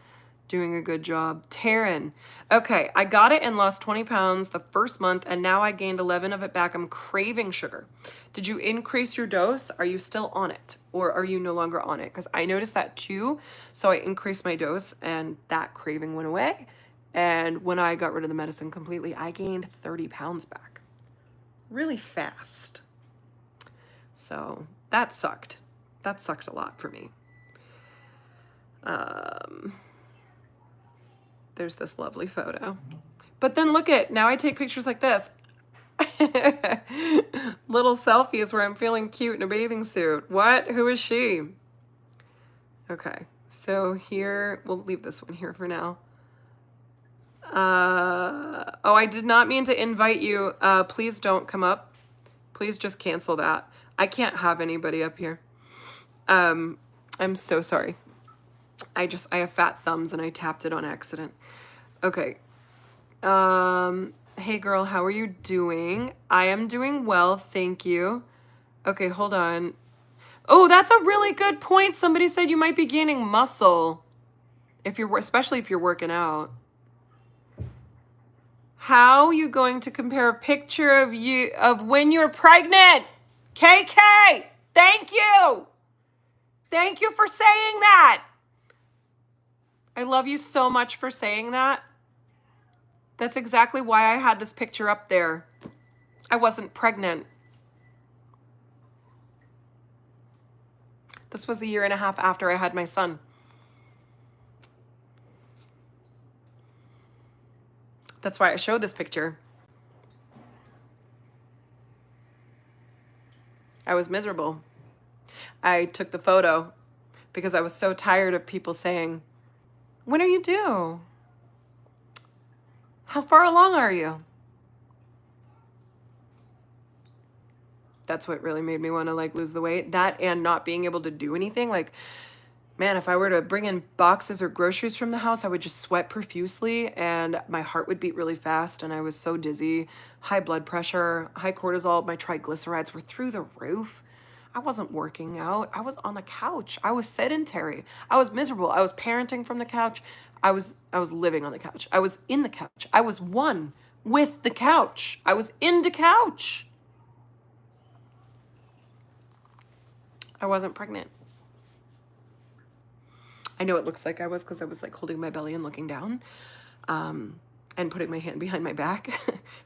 Speaker 1: doing a good job. Taryn. Okay, I got it and lost 20 pounds the first month, and now I gained 11 of it back. I'm craving sugar. Did you increase your dose? Are you still on it, or are you no longer on it? Because I noticed that too. So I increased my dose, and that craving went away. And when I got rid of the medicine completely, I gained 30 pounds back really fast. So that sucked. That sucked a lot for me. There's this lovely photo. But then look at, now I take pictures like this. Little selfies where I'm feeling cute in a bathing suit. What? Who is she? Okay, so here, we'll leave this one here for now. Oh, I did not mean to invite you. Please don't come up. Please just cancel that. I can't have anybody up here. I'm so sorry. I have fat thumbs and I tapped it on accident. Okay. Hey girl, how are you doing? I am doing well, thank you. Okay, hold on. Oh, that's a really good point. Somebody said you might be gaining muscle especially if you're working out. How are you going to compare a picture of when you're pregnant? KK, thank you. Thank you for saying that. I love you so much for saying that. That's exactly why I had this picture up there. I wasn't pregnant. This was a year and a half after I had my son. That's why I showed this picture. I was miserable. I took the photo because I was so tired of people saying, when are you due? How far along are you? That's what really made me want to lose the weight. That and not being able to do anything. Man, if I were to bring in boxes or groceries from the house, I would just sweat profusely and my heart would beat really fast and I was so dizzy, high blood pressure, high cortisol, my triglycerides were through the roof. I wasn't working out. I was on the couch. I was sedentary. I was miserable. I was parenting from the couch. I was living on the couch. I was in the couch. I was one with the couch. I was in the couch. I wasn't pregnant. I know it looks like I was because I was like holding my belly and looking down, and putting my hand behind my back.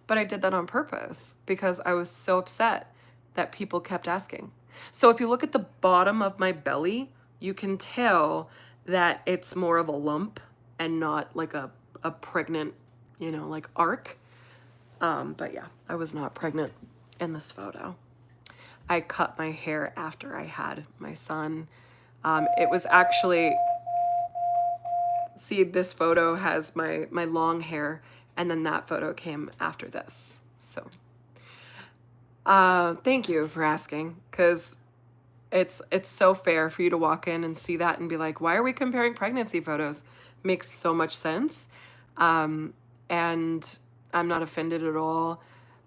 Speaker 1: But I did that on purpose because I was so upset that people kept asking. So if you look at the bottom of my belly, you can tell that it's more of a lump and not like a pregnant, like arc. But yeah, I was not pregnant in this photo. I cut my hair after I had my son. It was actually, see, this photo has my long hair, and then that photo came after this. So, thank you for asking, because it's so fair for you to walk in and see that and be like, why are we comparing pregnancy photos? Makes so much sense. And I'm not offended at all.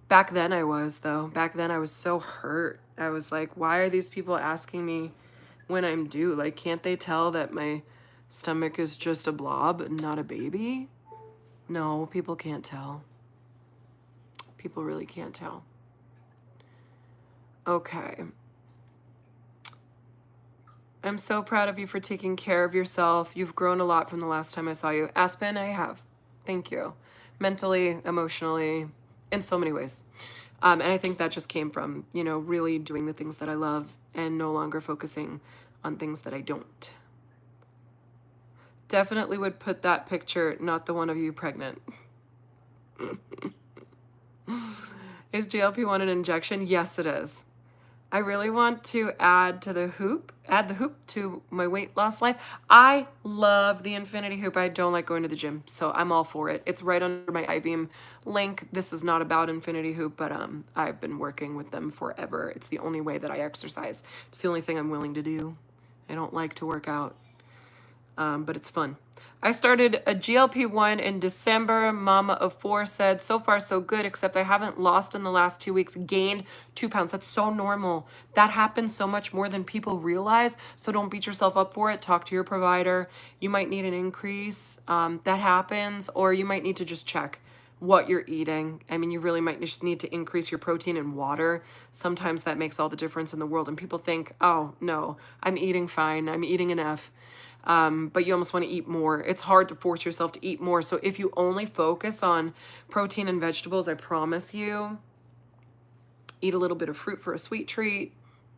Speaker 1: Back then I was, though. Back then I was so hurt. I was like, why are these people asking me when I'm due? Like, can't they tell that my stomach is just a blob and not a baby? No, people can't tell. People really can't tell. Okay. I'm so proud of you for taking care of yourself. You've grown a lot from the last time I saw you. Aspen, I have. Thank you. Mentally, emotionally, in so many ways. And I think that just came from, really doing the things that I love and no longer focusing on things that I don't. Definitely would put that picture, not the one of you pregnant. Is GLP-1 an injection? Yes, it is. I really want to add the hoop to my weight loss life. I love the infinity hoop. I don't like going to the gym, so I'm all for it. It's right under my IVM link. This is not about infinity hoop, but I've been working with them forever. It's the only way that I exercise. It's the only thing I'm willing to do. I don't like to work out, but it's fun. I started a GLP-1 in December. Mama of 4 said, so far so good, except I haven't lost in the last 2 weeks, gained 2 pounds. That's so normal. That happens so much more than people realize. So don't beat yourself up for it. Talk to your provider. You might need an increase. That happens, or you might need to just check what you're eating. I mean, you really might just need to increase your protein and water. Sometimes that makes all the difference in the world. And people think, oh no, I'm eating fine. I'm eating enough. But you almost want to eat more. It's hard to force yourself to eat more. So if you only focus on protein and vegetables, I promise you, eat a little bit of fruit for a sweet treat.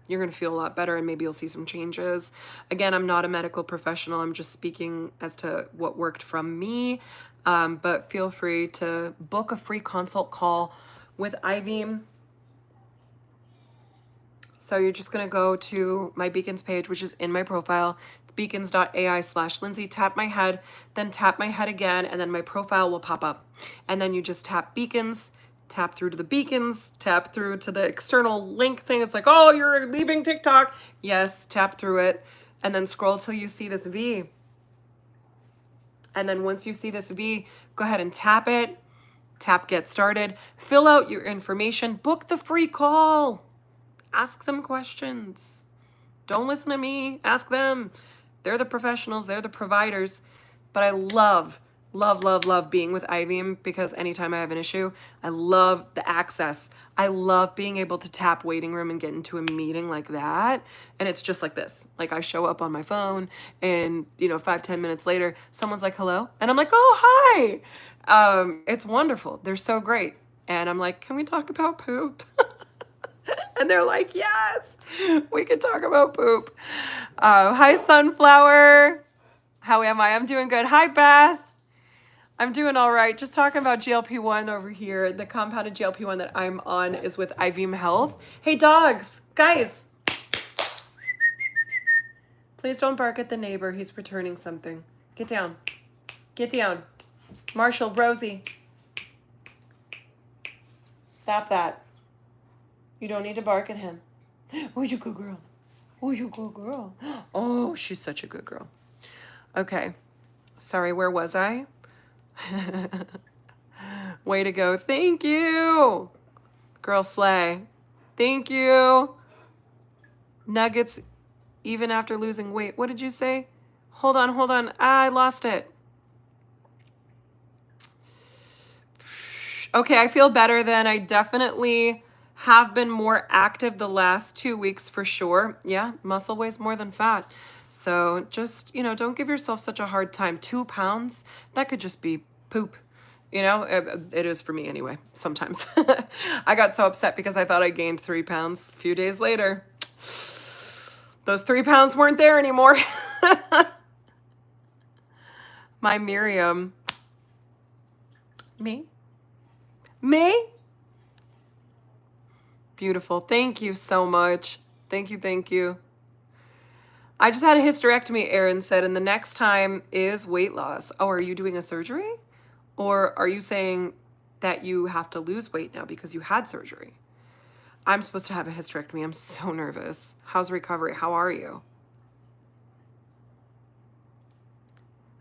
Speaker 1: You're going to feel a lot better and maybe you'll see some changes. Again, I'm not a medical professional. I'm just speaking as to what worked from me. But feel free to book a free consult call with IVM. So you're just going to go to my Beacons page, which is in my profile. It's beacons.ai/Lindsay. Tap my head, then tap my head again, and then my profile will pop up. And then you just tap Beacons, tap through to the Beacons, tap through to the external link thing. It's like, oh, you're leaving TikTok. Yes, tap through it. And then scroll till you see this V. And then once you see this V, go ahead and tap it. Tap Get Started. Fill out your information. Book the free call. Ask them questions. Don't listen to me. Ask them. They're the professionals. They're the providers. But I love, love, love, love being with IVM because anytime I have an issue, I love the access. I love being able to tap waiting room and get into a meeting like that. And it's just like this. Like I show up on my phone and, 5-10 minutes later, someone's like, hello. And I'm like, oh, hi. It's wonderful. They're so great. And I'm like, can we talk about poop? And they're like, yes, we can talk about poop. Hi, Sunflower. How am I? I'm doing good. Hi, Beth. I'm doing all right. Just talking about GLP-1 over here. The compounded GLP-1 that I'm on is with IVM Health. Hey, dogs. Guys. Please don't bark at the neighbor. He's returning something. Get down. Get down. Marshall, Rosie. Stop that. You don't need to bark at him. Where'd you go, girl? Oh, you good girl. Oh, she's such a good girl. Okay. Sorry, where was I? Way to go. Thank you. Girl slay. Thank you. Nuggets even after losing weight. What did you say? Hold on, hold on. I lost it. Okay, I feel better then. I definitely have been more active the last 2 weeks for sure. Yeah, muscle weighs more than fat. So just, don't give yourself such a hard time. 2 pounds, that could just be poop. It is for me anyway, sometimes. I got so upset because I thought I gained 3 pounds. A few days later, those 3 pounds weren't there anymore. My Miriam. Me? Me? Beautiful. Thank you so much. Thank you, thank you. I just had a hysterectomy, Erin said, and the next time is weight loss. Oh, are you doing a surgery? Or are you saying that you have to lose weight now because you had surgery? I'm supposed to have a hysterectomy. I'm so nervous. How's recovery? How are you?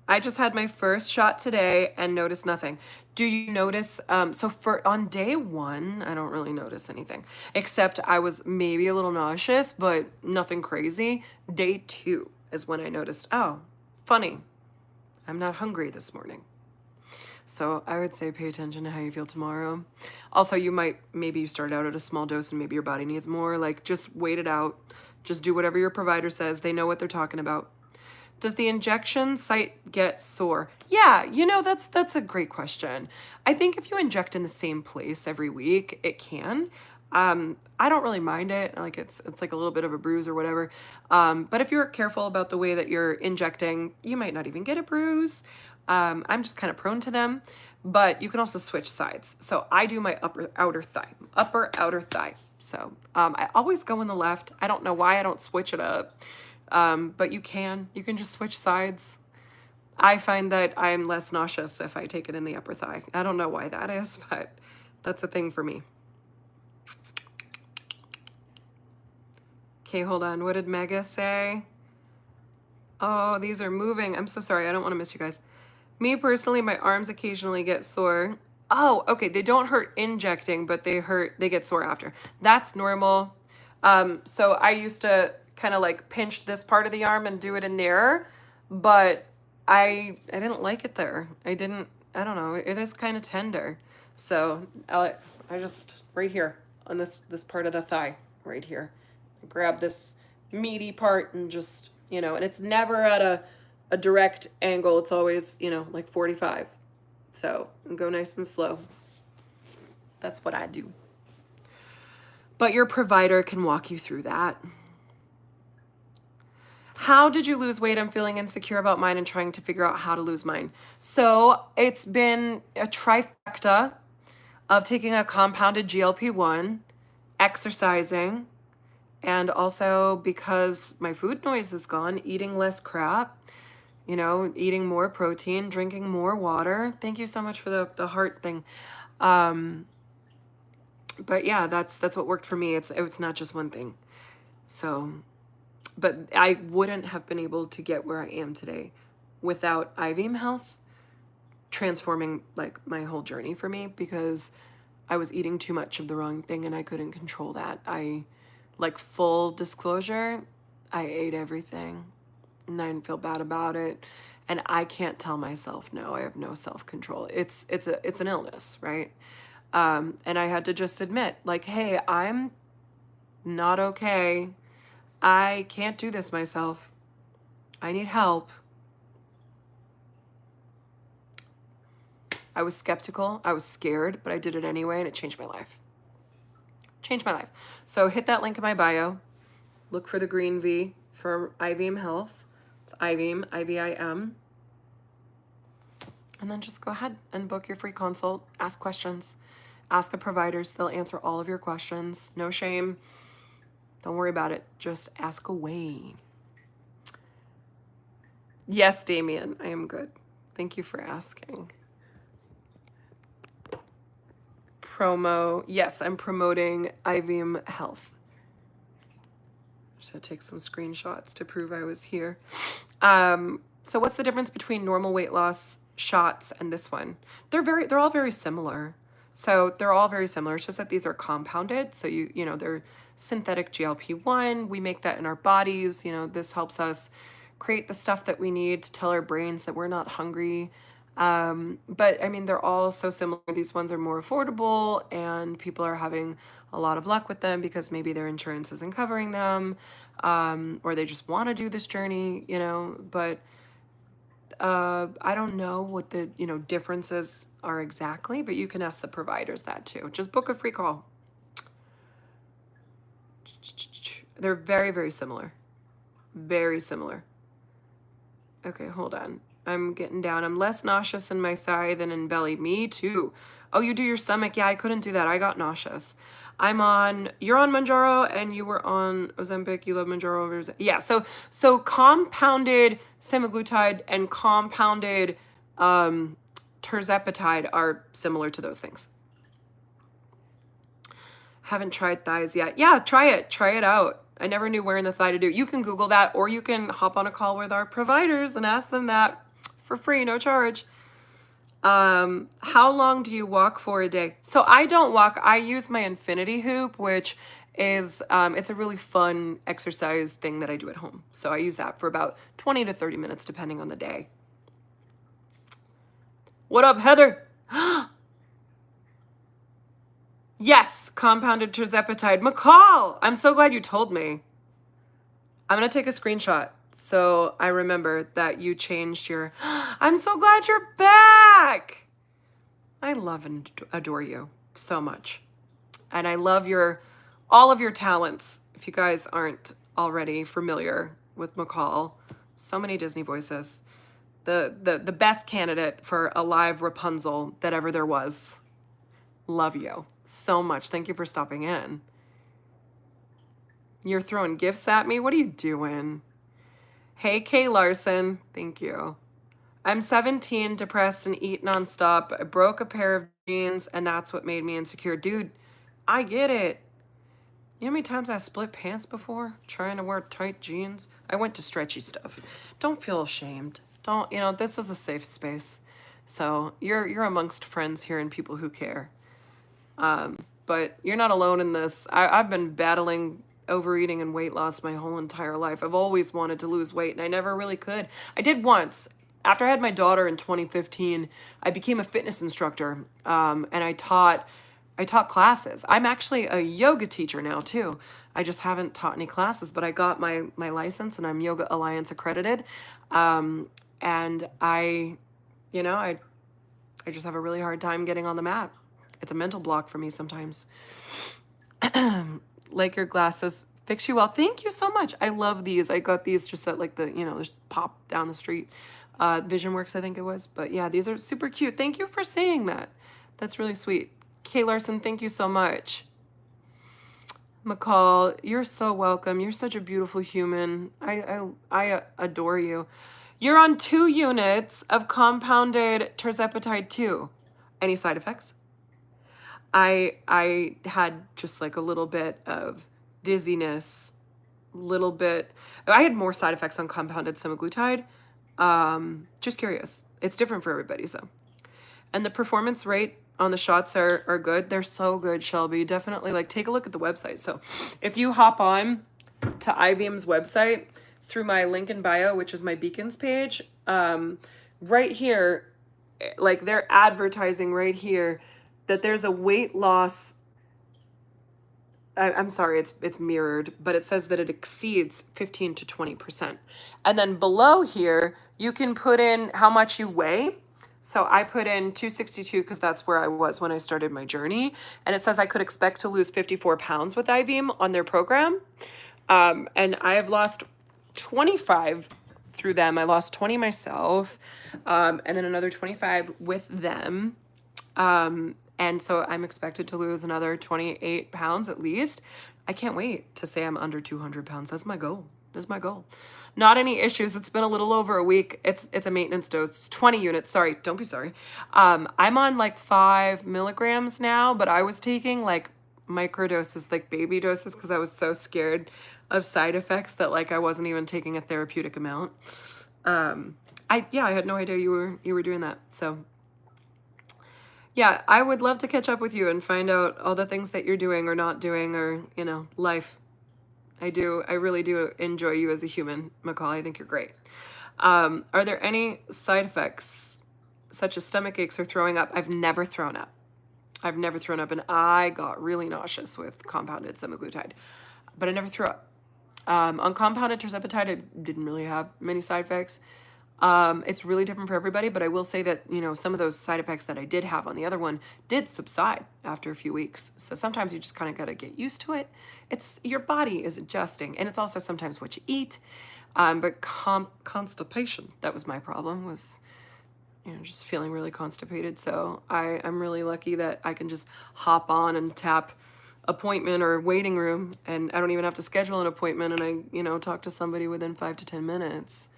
Speaker 1: I just had my first shot today and noticed nothing. Do you notice, on day one, I don't really notice anything, except I was maybe a little nauseous, but nothing crazy. Day two is when I noticed, oh, funny, I'm not hungry this morning. So I would say pay attention to how you feel tomorrow. Also, maybe you start out at a small dose and maybe your body needs more. Like, just wait it out. Just do whatever your provider says. They know what they're talking about. Does the injection site get sore? Yeah, that's a great question. I think if you inject in the same place every week, it can. I don't really mind it. Like it's like a little bit of a bruise or whatever. But if you're careful about the way that you're injecting, you might not even get a bruise. I'm just kind of prone to them, but you can also switch sides. So I do my upper outer thigh. So I always go in the left. I don't know why I don't switch it up. But you can just switch sides. I find that I'm less nauseous if I take it in the upper thigh. I don't know why that is, but that's a thing for me. Okay, hold on. What did Mega say? Oh, these are moving. I'm so sorry. I don't want to miss you guys. Me personally, my arms occasionally get sore. Oh, okay. They don't hurt injecting, but they get sore after. That's normal. So I used to kind of like pinch this part of the arm and do it in there, but I didn't like it there. I don't know. It is kind of tender. So I just right here on this part of the thigh right here, grab this meaty part and just, and it's never at a direct angle. It's always, like 45. So go nice and slow. That's what I do. But your provider can walk you through that. How did you lose weight? I'm feeling insecure about mine and trying to figure out how to lose mine. So it's been a trifecta of taking a compounded GLP-1, exercising, and also because my food noise is gone, eating less crap, eating more protein, drinking more water. Thank you so much for the heart thing. But yeah, that's what worked for me. It's not just one thing. So, but I wouldn't have been able to get where I am today without IVM Health transforming like my whole journey for me, because I was eating too much of the wrong thing and I couldn't control that. Like full disclosure, I ate everything and I didn't feel bad about it. And I can't tell myself no. I have no self-control. It's an illness, right? And I had to just admit, like, hey, I'm not okay. I can't do this myself. I need help. I was skeptical. I was scared, but I did it anyway, and it changed my life. Changed my life. So hit that link in my bio. Look for the green V for IVM Health. It's IVM, IVIM. And then just go ahead and book your free consult. Ask questions. Ask the providers. They'll answer all of your questions. No shame. Don't worry about it. Just ask away. Yes, Damien, I am good. Thank you for asking. Promo. Yes, I'm promoting IVM Health. just gonna take some screenshots to prove I was here. So what's the difference between normal weight loss shots and this one? They're all very similar. So they're all very similar. It's just that these are compounded. So you know, they're synthetic GLP-1. We make that in our bodies. You know, this helps us create the stuff that we need to tell our brains that we're not hungry. But I mean, they're all so similar. These ones are more affordable and people are having a lot of luck with them because maybe their insurance isn't covering them, or they just want to do this journey, you know, but I don't know what the, you know, differences are exactly, but you can ask the providers that too. Just book a free call. They're very, very similar. Very similar. Okay, hold on. I'm getting down. I'm less nauseous in my thigh than in belly. Me too. Oh, you do your stomach? Yeah, I couldn't do that. I got nauseous. You're on Mounjaro and you were on Ozempic. You love Mounjaro. Yeah, so compounded semaglutide and compounded tirzepatide are similar to those things. Haven't tried thighs yet. Yeah, try it. Try it out. I never knew where in the thigh to do. You can Google that, or you can hop on a call with our providers and ask them that for free, no charge. How long do you walk for a day? So I don't walk. I use my infinity hoop, which is, it's a really fun exercise thing that I do at home. So I use that for about 20 to 30 minutes, depending on the day. What up, Heather? Yes, compounded tirzepatide. McCall, I'm so glad you told me. I'm going to take a screenshot so I remember that you changed your... I'm so glad you're back. I love and adore you so much. And I love all of your talents. If you guys aren't already familiar with McCall, so many Disney voices. The best candidate for a live Rapunzel that ever there was. Love you so much. Thank you for stopping in. You're throwing gifts at me? What are you doing? Hey, Kay Larson. Thank you. I'm 17, depressed, and eat nonstop. I broke a pair of jeans, and that's what made me insecure. Dude, I get it. You know how many times I split pants before trying to wear tight jeans? I went to stretchy stuff. Don't feel ashamed. Don't, you know, this is a safe space. So you're amongst friends here and people who care. But you're not alone in this. I've been battling overeating and weight loss my whole entire life. I've always wanted to lose weight and I never really could. I did once. After I had my daughter in 2015, I became a fitness instructor, and I taught classes. I'm actually a yoga teacher now too. I just haven't taught any classes, but I got my license and I'm Yoga Alliance accredited. And I just have a really hard time getting on the mat. It's a mental block for me sometimes. Like your glasses fix you well. Thank you so much. I love these. I got these just at like the, just pop down the street. VisionWorks, I think it was. But yeah, these are super cute. Thank you for saying that. That's really sweet. Kay Larson, thank you so much. McCall, you're so welcome. You're such a beautiful human. I adore you. You're on 2 units of compounded tirzepatide 2. Any side effects? I had just like a little bit of dizziness, I had more side effects on compounded semaglutide. Just curious. It's different for everybody, so. And the performance rate on the shots are good. They're so good, Shelby. Definitely take a look at the website. So if you hop on to IVM's website through my link in bio, which is my beacons page, right here, they're advertising right here that there's a weight loss. I'm sorry, it's mirrored, but it says that it exceeds 15 to 20%. And then below here, you can put in how much you weigh. So I put in 262 because that's where I was when I started my journey. And it says I could expect to lose 54 pounds with IVM on their program. And I have lost 25 through them. I lost 20 myself, and then another 25 with them. And so I'm expected to lose another 28 pounds at least. I can't wait to say I'm under 200 pounds. That's my goal. Not any issues. It's been a little over a week. It's a maintenance dose. It's 20 units. Sorry. Don't be sorry. I'm on 5 milligrams now, but I was taking micro doses, like baby doses, because I was so scared of side effects that like I wasn't even taking a therapeutic amount. I had no idea you were doing that. So yeah, I would love to catch up with you and find out all the things that you're doing or not doing, or, you know, life. I really do enjoy you as a human, McCall. I think you're great. Are there any side effects such as stomach aches or throwing up? I've never thrown up. I've never thrown up, and I got really nauseous with compounded semaglutide, but I never threw up. On compounded tirzepatide, I didn't really have many side effects. It's really different for everybody, but I will say that, you know, some of those side effects that I did have on the other one did subside after a few weeks. So sometimes you just kind of got to get used to it. It's your body is adjusting, and it's also sometimes what you eat. But constipation, that was my problem, was, you know, just feeling really constipated. So I'm really lucky that I can just hop on and tap appointment or waiting room, and I don't even have to schedule an appointment, and I, you know, talk to somebody within 5 to 10 minutes.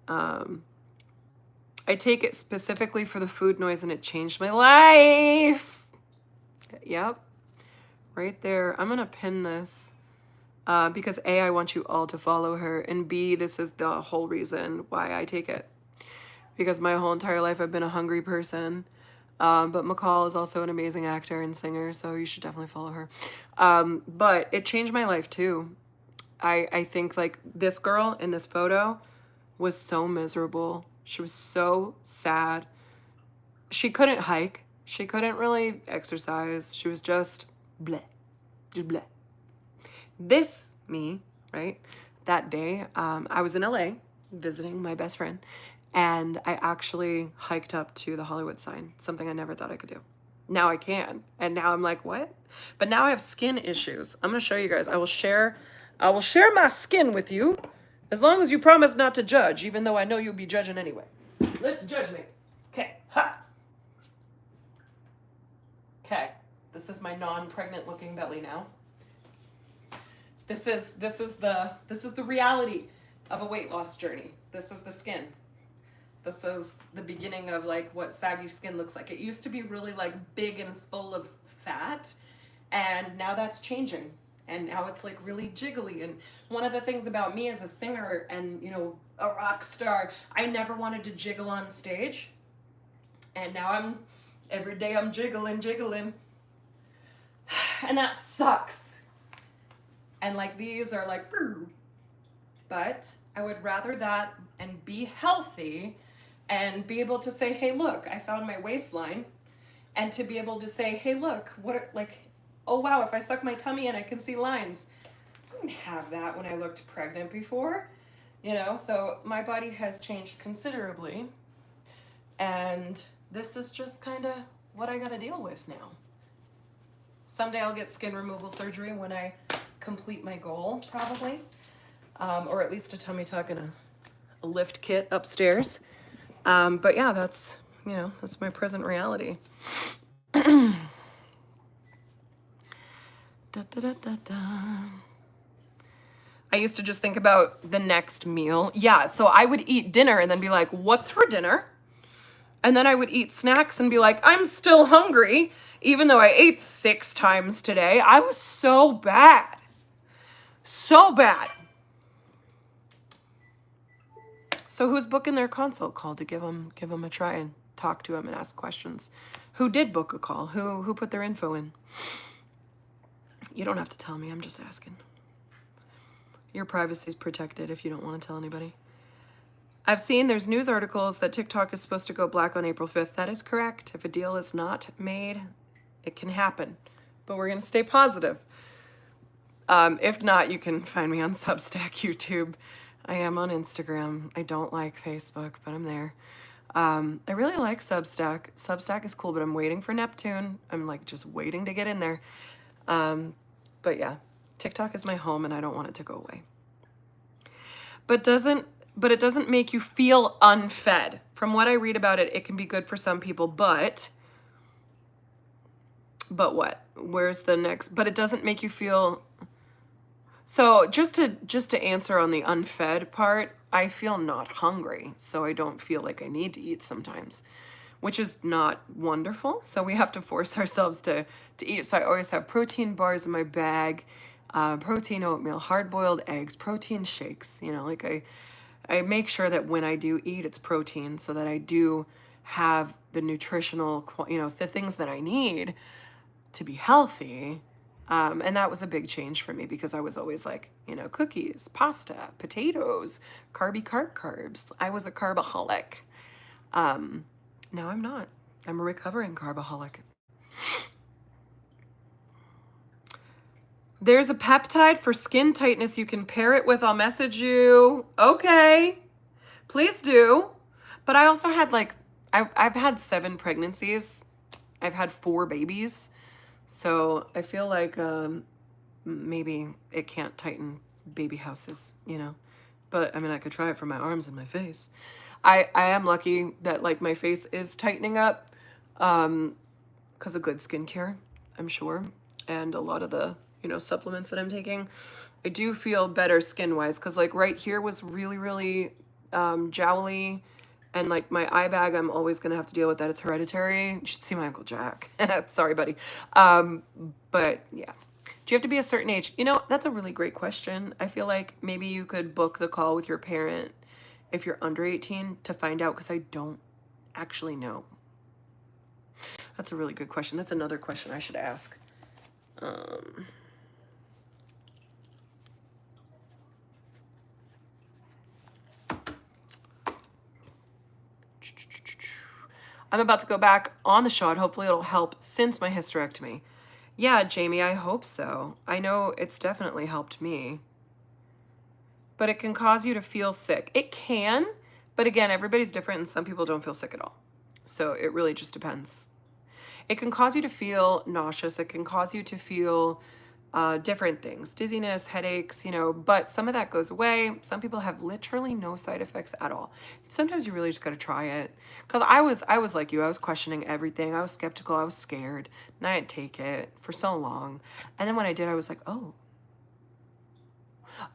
Speaker 1: I take it specifically for the food noise, and it changed my life. Yep. Right there. I'm going to pin this because A, I want you all to follow her, and B, this is the whole reason why I take it. Because my whole entire life I've been a hungry person. But McCall is also an amazing actor and singer, so you should definitely follow her. But it changed my life too. I think like this girl in this photo was so miserable. She was so sad. She couldn't hike. She couldn't really exercise. She was just bleh. Just bleh. This me, right? That day, I was in LA visiting my best friend, and I actually hiked up to the Hollywood sign, something I never thought I could do. Now I can. And now I'm like, what? But now I have skin issues. I'm going to show you guys. I will share my skin with you, as long as you promise not to judge, even though I know you'll be judging anyway. Let's judge me. Okay. Ha. Okay. This is my non-pregnant looking belly now. This is the reality of a weight loss journey. This is the skin. This is the beginning of like what saggy skin looks like. It used to be really like big and full of fat, and now that's changing. And now it's like really jiggly. And one of the things about me as a singer and, you know, a rock star, I never wanted to jiggle on stage. And now every day I'm jiggling. And that sucks. And like these are like, but I would rather that and be healthy and be able to say, hey, look, I found my waistline. And to be able to say, hey, look, oh wow, if I suck my tummy in, I can see lines. I didn't have that when I looked pregnant before, you know, so my body has changed considerably. And this is just kind of what I got to deal with now. Someday I'll get skin removal surgery when I complete my goal, probably. Or at least a tummy tuck and a lift kit upstairs. But yeah, that's my present reality. Da, da, da, da, da. I used to just think about the next meal. Yeah, so I would eat dinner and then be like, what's for dinner? And then I would eat snacks and be like, I'm still hungry, even though I ate 6 times today. I was so bad. So bad. So who's booking their consult call to give them a try and talk to them and ask questions? Who did book a call? Who put their info in? You don't have to tell me, I'm just asking. Your privacy is protected if you don't want to tell anybody. I've seen there's news articles that TikTok is supposed to go black on April 5th. That is correct. If a deal is not made, it can happen. But we're going to stay positive. If not, you can find me on Substack, YouTube. I am on Instagram. I don't like Facebook, but I'm there. I really like Substack. Substack is cool, but I'm waiting for Neptune. I'm like just waiting to get in there. But yeah, TikTok is my home and I don't want it to go away. But it doesn't make you feel unfed. From what I read about it, it can be good for some people, but what? Where's the next? But it doesn't make you feel. So just to answer on the unfed part, I feel not hungry, so I don't feel like I need to eat sometimes, which is not wonderful. So we have to force ourselves to eat. So I always have protein bars in my bag, protein oatmeal, hard-boiled eggs, protein shakes. You know, like I make sure that when I do eat, it's protein so that I do have the nutritional, you know, the things that I need to be healthy. And that was a big change for me because I was always like, you know, cookies, pasta, potatoes, carbs. I was a carbaholic. Now I'm not. I'm a recovering carbaholic. There's a peptide for skin tightness you can pair it with. I'll message you. Okay, please do. But I also had like, I've had 7 pregnancies. I've had 4 babies. So I feel like maybe it can't tighten baby houses, you know. But I mean, I could try it for my arms and my face. I am lucky that like my face is tightening up because of good skincare, I'm sure. And a lot of the, you know, supplements that I'm taking. I do feel better skin-wise because like right here was really, really jowly. And like my eye bag, I'm always gonna have to deal with that. It's hereditary. You should see my Uncle Jack. Sorry, buddy. But yeah. Do you have to be a certain age? You know, that's a really great question. I feel like maybe you could book the call with your parent if you're under 18 to find out, because I don't actually know. That's a really good question. That's another question I should ask. I'm about to go back on the shot. Hopefully it'll help since my hysterectomy. Yeah, Jamie, I hope so. I know it's definitely helped me. But it can cause you to feel sick. It can, but again, everybody's different and some people don't feel sick at all. So it really just depends. It can cause you to feel nauseous. It can cause you to feel different things, dizziness, headaches, you know, but some of that goes away. Some people have literally no side effects at all. Sometimes you really just got to try it. Because I was like you, I was questioning everything. I was skeptical. I was scared. And I didn't take it for so long. And then when I did, I was like, oh,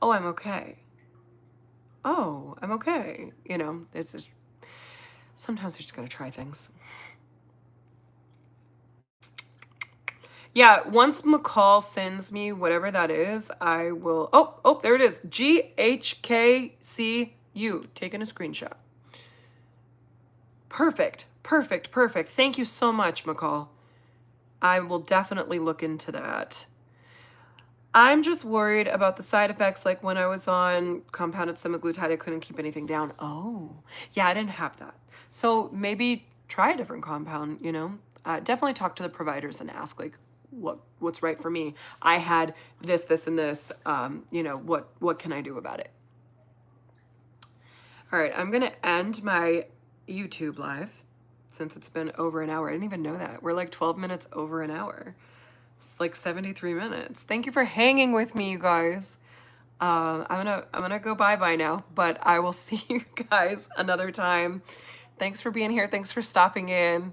Speaker 1: I'm okay. Oh, I'm okay. You know, it's just, sometimes you're just going to try things. Yeah, once McCall sends me whatever that is, I will. Oh, there it is. GHKCU. Taking a screenshot. Perfect. Thank you so much, McCall. I will definitely look into that. I'm just worried about the side effects. Like when I was on compounded semaglutide, I couldn't keep anything down. Oh, yeah, I didn't have that. So maybe try a different compound, you know? Definitely talk to the providers and ask, like, what's right for me. I had this, and this. You know, what can I do about it? All right, I'm gonna end my YouTube live since it's been over an hour. I didn't even know that. We're like 12 minutes over an hour. It's like 73 minutes. Thank you for hanging with me, you guys. I'm gonna go bye now, but I will see you guys another time. Thanks for being here. Thanks for stopping in.